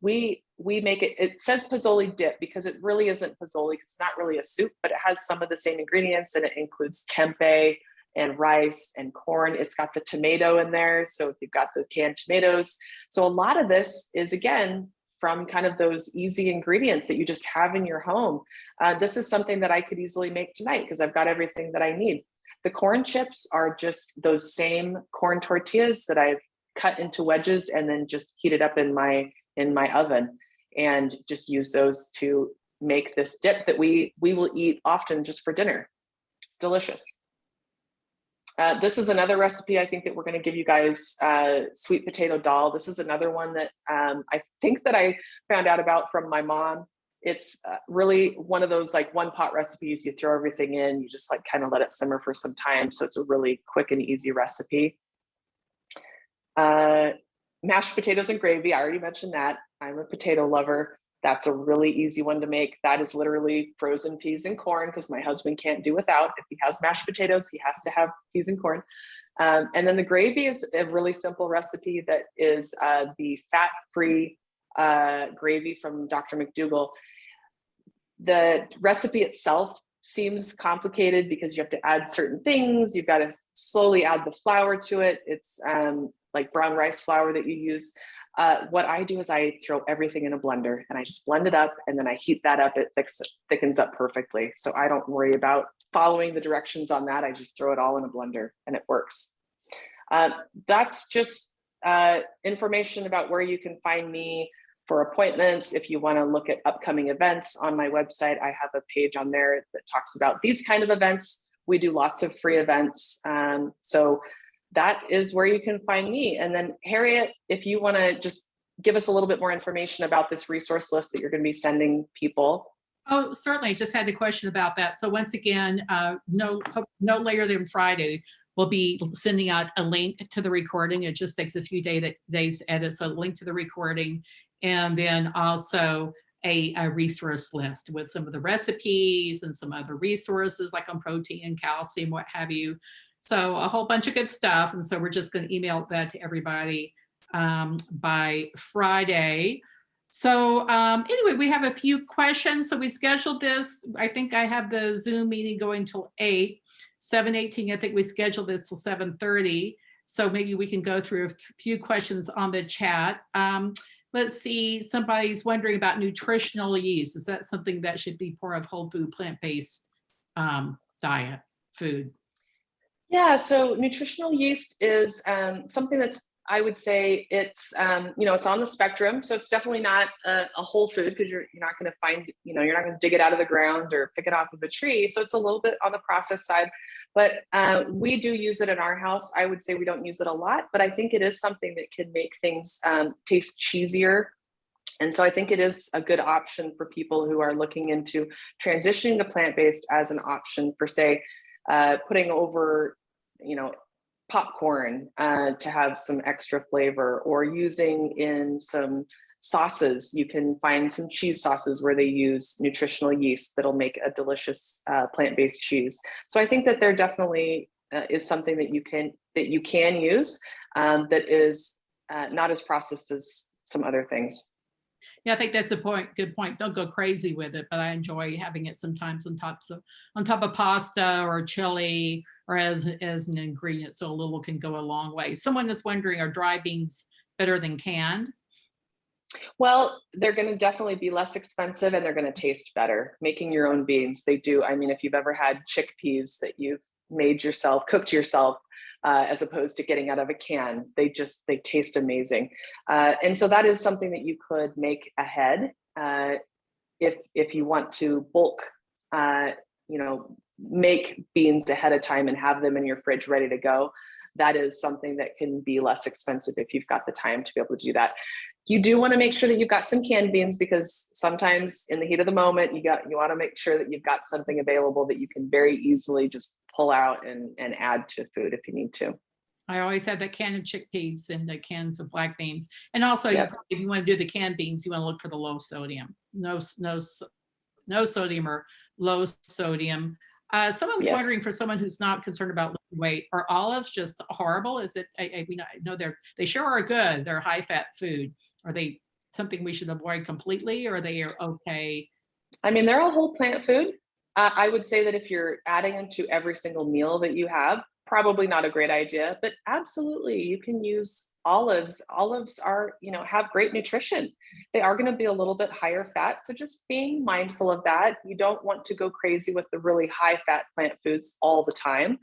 we make it. It says Pozole dip because it really isn't Pozole. It's not really a soup, but it has some of the same ingredients, and it includes tempeh and rice and corn. It's got the tomato in there, so if you've got the canned tomatoes. So a lot of this is, again, from kind of those easy ingredients that you just have in your home. This is something that I could easily make tonight because I've got everything that I need. The corn chips are just those same corn tortillas that I've cut into wedges and then just heated up in my oven, and just use those to make this dip that we will eat often just for dinner. It's delicious. This is another recipe I think that we're going to give you guys, sweet potato dal. This is another one that I think that I found out about from my mom. It's really one of those like one pot recipes. You throw everything in, you just like kind of let it simmer for some time. So it's a really quick and easy recipe. Mashed potatoes and gravy. I already mentioned that. I'm a potato lover. That's a really easy one to make. That is literally frozen peas and corn because my husband can't do without. If he has mashed potatoes, he has to have peas and corn. And then the gravy is a really simple recipe that is the fat-free gravy from Dr. McDougall. The recipe itself seems complicated because you have to add certain things. You've got to slowly add the flour to it. It's like brown rice flour that you use. What I do is I throw everything in a blender and I just blend it up, and then I heat that up. It thickens up perfectly. So I don't worry about following the directions on that. I just throw it all in a blender and it works. That's just information about where you can find me for appointments. If you want to look at upcoming events on my website, I have a page on there that talks about these kind of events. We do lots of free events. So that is where you can find me. And then Harriet, if you want to just give us a little bit more information about this resource list that you're going to be sending people. Oh, certainly. Just had a question about that. So once again, no later than Friday, we'll be sending out a link to the recording. It just takes a few days to edit. So a link to the recording, and then also a resource list with some of the recipes and some other resources like on protein and calcium, what have you. So a whole bunch of good stuff. And so we're just going to email that to everybody by Friday. So anyway, we have a few questions. So we scheduled this. I think I have the Zoom meeting going till 7:18. I think we scheduled this till 7:30. So maybe we can go through a few questions on the chat. Let's see, somebody's wondering about nutritional yeast. Is that something that should be part of whole food, plant-based diet food? Yeah, so nutritional yeast is something that's, I would say it's, it's on the spectrum. So it's definitely not a whole food because you're not going to find, you're not going to dig it out of the ground or pick it off of a tree. So it's a little bit on the process side, but we do use it in our house. I would say we don't use it a lot, but I think it is something that can make things taste cheesier. And so I think it is a good option for people who are looking into transitioning to plant-based as an option for, say, putting over, popcorn to have some extra flavor, or using in some sauces. You can find some cheese sauces where they use nutritional yeast that'll make a delicious plant-based cheese. So I think that there definitely is something that you can use that is not as processed as some other things. Yeah, I think that's a good point. Don't go crazy with it, but I enjoy having it sometimes on top of pasta or chili, or as an ingredient. So a little can go a long way. Someone is wondering, are dry beans better than canned? Well, they're going to definitely be less expensive and they're going to taste better. Making your own beans, they do. I mean, if you've ever had chickpeas that you've made yourself, cooked yourself, as opposed to getting out of a can, they taste amazing. And so that is something that you could make ahead if you want to bulk, make beans ahead of time and have them in your fridge ready to go. that is something that can be less expensive if you've got the time to be able to do that. You do want to make sure that you've got some canned beans, because sometimes in the heat of the moment, you want to make sure that you've got something available that you can very easily just pull out and add to food if you need to. I always have that can of chickpeas and the cans of black beans. And also, Yep. if you want to do the canned beans, you want to look for the low sodium, no sodium or low sodium. Someone's wondering, Yes. for someone who's not concerned about losing weight, are olives just horrible? Is it? I know they sure are good. They're high fat food. Are they something we should avoid completely, or they are okay? I mean, they're a whole plant food. I would say that if you're adding them to every single meal that you have, probably not a great idea, but absolutely you can use olives. Olives are, have great nutrition. They are going to be a little bit higher fat. So just being mindful of that. You don't want to go crazy with the really high fat plant foods all the time.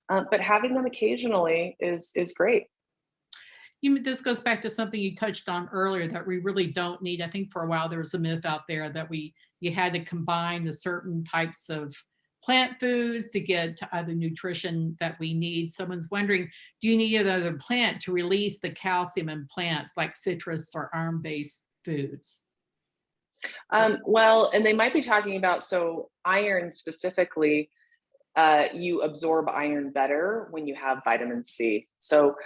But having them occasionally is great. This goes back to something you touched on earlier, that we really don't need. I think for a while there was a myth out there that you had to combine the certain types of plant foods to get to other nutrition that we need. Someone's wondering, do you need another plant to release the calcium in plants like citrus or iron-based foods? Well, and they might be talking about, so iron specifically, you absorb iron better when you have vitamin C. So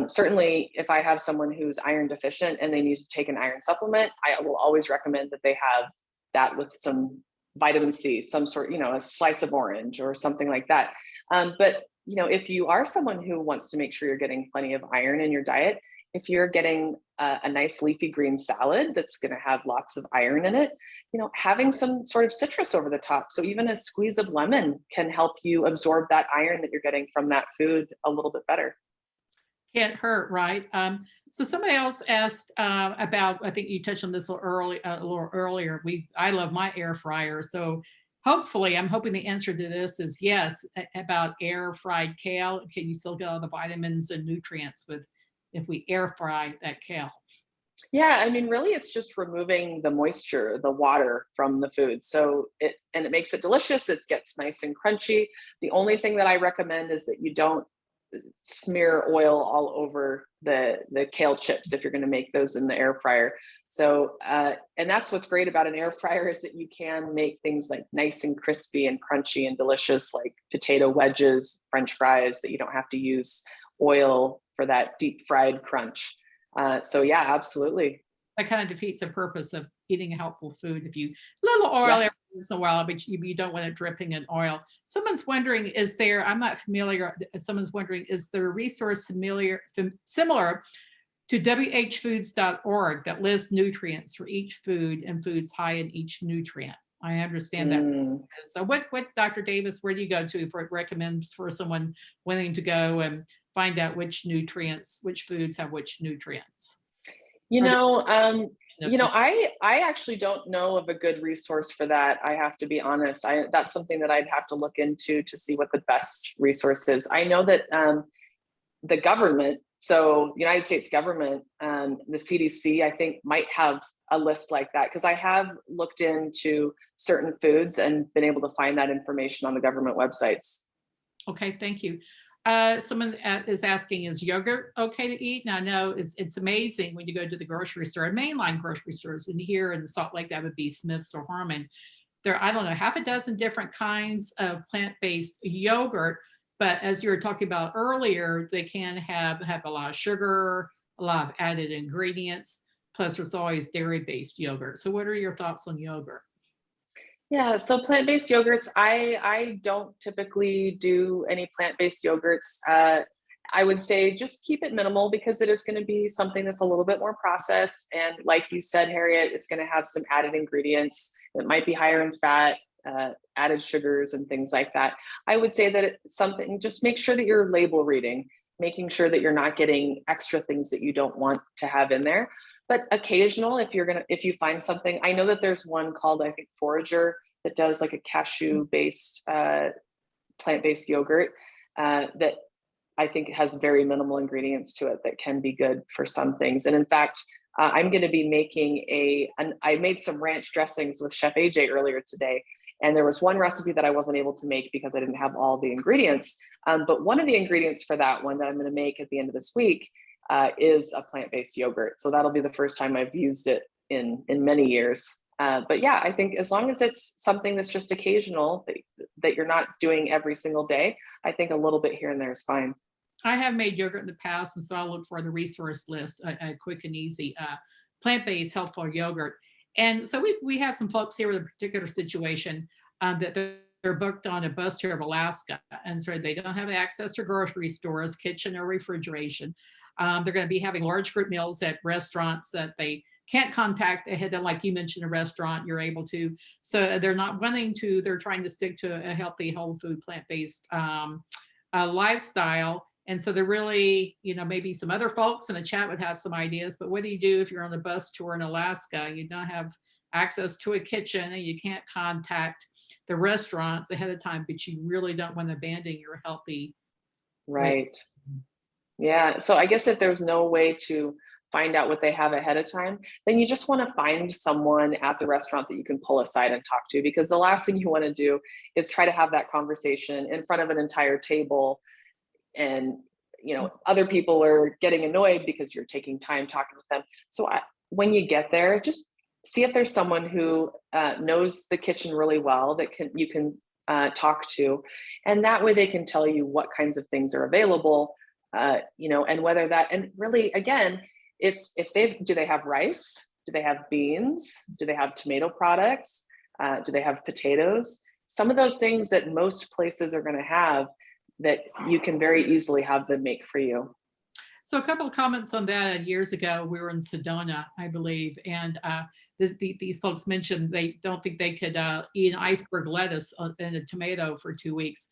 certainly if I have someone who's iron deficient and they need to take an iron supplement, I will always recommend that they have that with some vitamin C, some sort, a slice of orange or something like that. But if you are someone who wants to make sure you're getting plenty of iron in your diet, if you're getting a nice leafy green salad that's going to have lots of iron in it, having some sort of citrus over the top. So even a squeeze of lemon can help you absorb that iron that you're getting from that food a little bit better. Can't hurt, right? So somebody else asked about, I think you touched on this a little earlier. I love my air fryer. So hopefully, I'm hoping the answer to this is yes, about air fried kale. Can you still get all the vitamins and nutrients if we air fry that kale? Yeah, I mean, really, it's just removing the moisture, the water from the food. So it makes it delicious. It gets nice and crunchy. The only thing that I recommend is that you don't smear oil all over the kale chips if you're going to make those in the air fryer. So and that's what's great about an air fryer, is that you can make things like nice and crispy and crunchy and delicious, like potato wedges, French fries, that you don't have to use oil for that deep fried crunch. So yeah, absolutely. That kind of defeats the purpose of eating a helpful food. If you little oil Yeah. every once in a while, but you don't want it dripping in oil. Someone's wondering, I'm not familiar. Someone's wondering, is there a resource similar to whfoods.org that lists nutrients for each food and foods high in each nutrient? I understand that. Mm. So what Dr. Davis, where do you go to for recommend for someone wanting to go and find out which foods have which nutrients? You Are there- know, I actually don't know of a good resource for that. I have to be honest. That's something that I'd have to look into to see what the best resource is. I know that the government, so the United States government, the CDC, I think might have a list like that, because I have looked into certain foods and been able to find that information on the government websites. Okay, thank you. Someone is asking, is yogurt okay to eat? Now, I know it's amazing when you go to the grocery store, mainline grocery stores, and here in Salt Lake, that would be Smith's or Harmon. There are, I don't know, half a dozen different kinds of plant-based yogurt, but as you were talking about earlier, they can have a lot of sugar, a lot of added ingredients, plus there's always dairy-based yogurt. So what are your thoughts on yogurt? Yeah, so plant-based yogurts, I don't typically do any plant-based yogurts. I would say just keep it minimal, because it is going to be something that's a little bit more processed. And like you said, Harriet, it's going to have some added ingredients that might be higher in fat, added sugars and things like that. I would say that it's something, just make sure that you're label reading, making sure that you're not getting extra things that you don't want to have in there. But occasional, if you find something, I know that there's one called, I think, Forager, that does like a cashew-based plant-based yogurt that I think has very minimal ingredients to it that can be good for some things. And in fact, I'm going to be making I made some ranch dressings with Chef AJ earlier today, And there was one recipe that I wasn't able to make because I didn't have all the ingredients. But one of the ingredients for that one that I'm going to make at the end of this week is a plant-based yogurt. So that'll be the first time I've used it in many years. But yeah, I think as long as it's something that's just occasional, that you're not doing every single day, I think a little bit here and there is fine. I have made yogurt in the past, and so I'll look for the resource list, a quick and easy plant-based healthful yogurt. And so we have some folks here with a particular situation that they're booked on a bus tour of Alaska, and so they don't have access to grocery stores, kitchen, or refrigeration. They're going to be having large group meals at restaurants that they can't contact ahead of, like you mentioned, a restaurant you're able to. So they're not wanting to, they're trying to stick to a healthy, whole food, plant-based lifestyle. And so they're really, maybe some other folks in the chat would have some ideas, but what do you do if you're on a bus tour in Alaska? You don't have access to a kitchen and you can't contact the restaurants ahead of time, but you really don't want to abandon your healthy. Right. Yeah. So I guess if there's no way to find out what they have ahead of time, then you just want to find someone at the restaurant that you can pull aside and talk to, because the last thing you want to do is try to have that conversation in front of an entire table. And, other people are getting annoyed because you're taking time talking with them. So when you get there, just see if there's someone who knows the kitchen really well that you can talk to. And that way they can tell you what kinds of things are available, and whether that, and really, again, it's do they have rice? Do they have beans? Do they have tomato products? Do they have potatoes? Some of those things that most places are going to have, that you can very easily have them make for you. So a couple of comments on that. Years ago, we were in Sedona, I believe, and these folks mentioned they don't think they could eat an iceberg lettuce and a tomato for 2 weeks.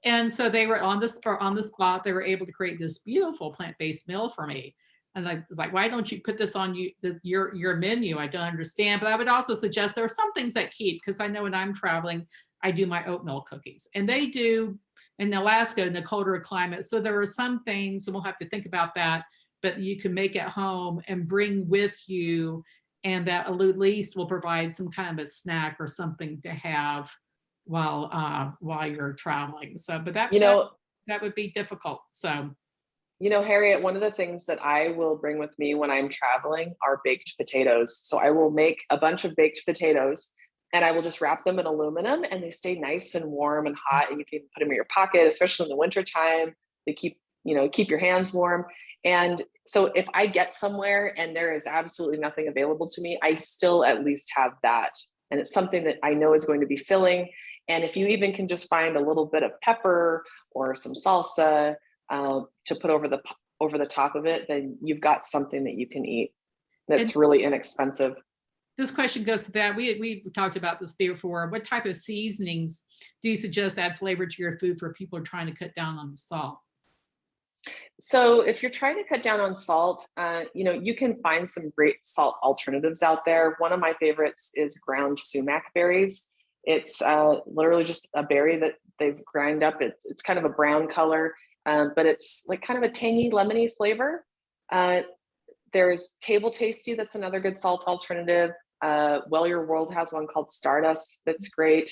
And so they were on the spot, they were able to create this beautiful plant-based meal for me. And I was like, why don't you put this on your menu? I don't understand. But I would also suggest there are some things that keep, because I know when I'm traveling, I do my oatmeal cookies. And they do in Alaska in a colder climate. So there are some things, and we'll have to think about that, but you can make at home and bring with you, and that at least will provide some kind of a snack or something to have while you're traveling. So, but that would be difficult. So, Harriet, one of the things that I will bring with me when I'm traveling are baked potatoes. So I will make a bunch of baked potatoes, and I will just wrap them in aluminum, and they stay nice and warm and hot, and you can put them in your pocket, especially in the winter time. They keep your hands warm. And so if I get somewhere and there is absolutely nothing available to me, I still at least have that. And it's something that I know is going to be filling. And if you even can just find a little bit of pepper or some salsa to put over the top of it, then you've got something that you can eat that's really inexpensive. This question goes to that. We've talked about this before. What type of seasonings do you suggest add flavor to your food for people who are trying to cut down on the salt? So if you're trying to cut down on salt, you can find some great salt alternatives out there. One of my favorites is ground sumac berries. It's literally just a berry that they've ground up. It's kind of a brown color, but it's like kind of a tangy, lemony flavor. There's Table Tasty. That's another good salt alternative. Well Your World has one called Stardust that's great.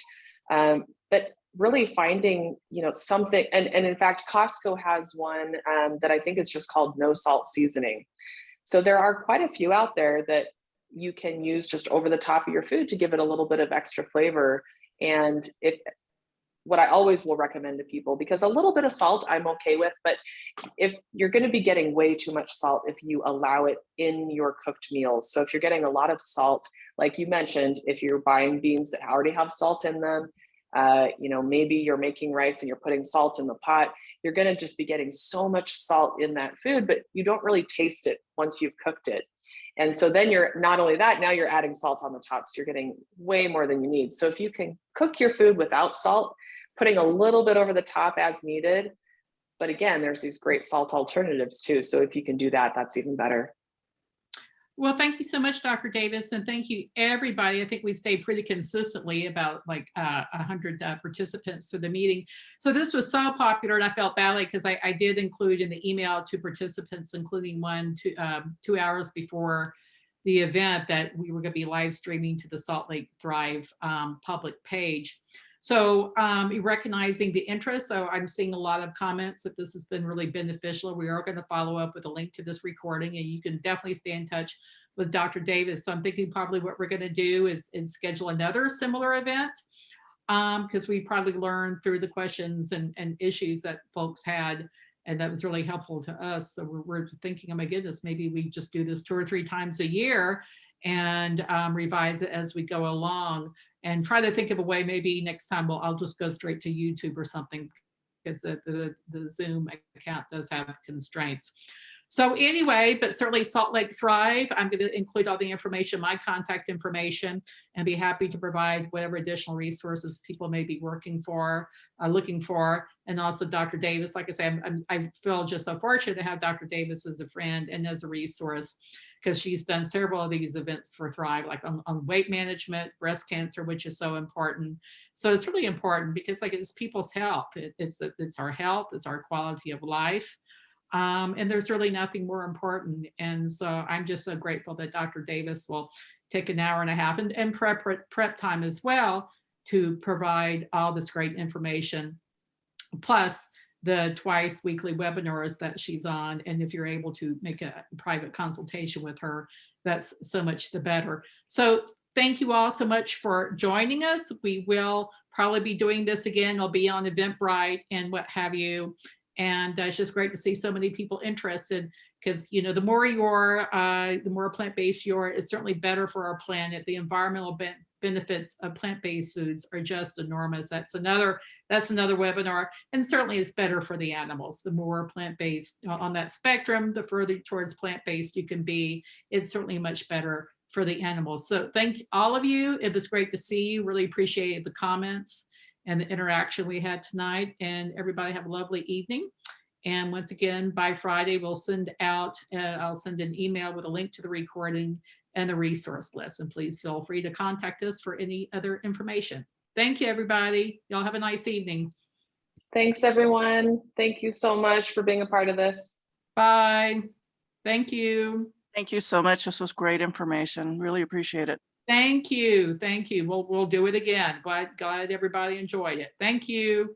But really finding, something, and in fact, Costco has one that I think is just called no salt seasoning. So there are quite a few out there that you can use just over the top of your food to give it a little bit of extra flavor. And what I always will recommend to people, because a little bit of salt I'm okay with, but if you're going to be getting way too much salt if you allow it in your cooked meals. So if you're getting a lot of salt, like you mentioned, if you're buying beans that already have salt in them, maybe you're making rice and you're putting salt in the pot, you're going to just be getting so much salt in that food, but you don't really taste it once you've cooked it. And so then you're not only that, now you're adding salt on the top. So you're getting way more than you need. So if you can cook your food without salt, putting a little bit over the top as needed. But again, there's these great salt alternatives too. So if you can do that, that's even better. Well, thank you so much, Dr. Davis. And thank you, everybody. I think we stayed pretty consistently about 100 participants to the meeting. So this was so popular, and I felt badly because I did include in the email to participants, including one 2 hours before the event that we were going to be live streaming to the Salt Lake Thrive public page. So recognizing the interest, so I'm seeing a lot of comments that this has been really beneficial. We are going to follow up with a link to this recording, and you can definitely stay in touch with Dr. Davis. So I'm thinking probably what we're going to do is schedule another similar event, because we probably learned through the questions and issues that folks had, and that was really helpful to us. So we're thinking, oh my goodness, maybe we just do this 2 or 3 times a year and revise it as we go along, and try to think of a way, maybe next time I'll just go straight to YouTube or something, because the Zoom account does have constraints. So anyway, but certainly Salt Lake Thrive, I'm going to include all the information, my contact information, and be happy to provide whatever additional resources people may be looking for. And also Dr. Davis, like I say, I feel just so fortunate to have Dr. Davis as a friend and as a resource, because she's done several of these events for Thrive, like on weight management, breast cancer, which is so important. So it's really important because like it's people's health. It's our health, it's our quality of life. And there's really nothing more important. And so I'm just so grateful that Dr. Davis will take an hour and a half and prep time as well to provide all this great information, plus the twice weekly webinars that she's on. And if you're able to make a private consultation with her, that's so much the better. So thank you all so much for joining us. We will probably be doing this again. It'll be on Eventbrite and what have you. And it's just great to see so many people interested, because the more the more plant-based you are, it's certainly better for our planet. The environmental benefits of plant-based foods are just enormous. That's another webinar, and certainly it's better for the animals. The more plant-based on that spectrum, the further towards plant-based you can be, it's certainly much better for the animals. So thank all of you. It was great to see you. Really appreciated the comments and the interaction we had tonight, and everybody have a lovely evening. And once again, by Friday, we'll send out, I'll send an email with a link to the recording and the resource list. And please feel free to contact us for any other information. Thank you, everybody. Y'all have a nice evening. Thanks, everyone. Thank you so much for being a part of this. Bye. Thank you. Thank you so much. This was great information. Really appreciate it. Thank you. Thank you. We'll do it again. Glad everybody enjoyed it. Thank you.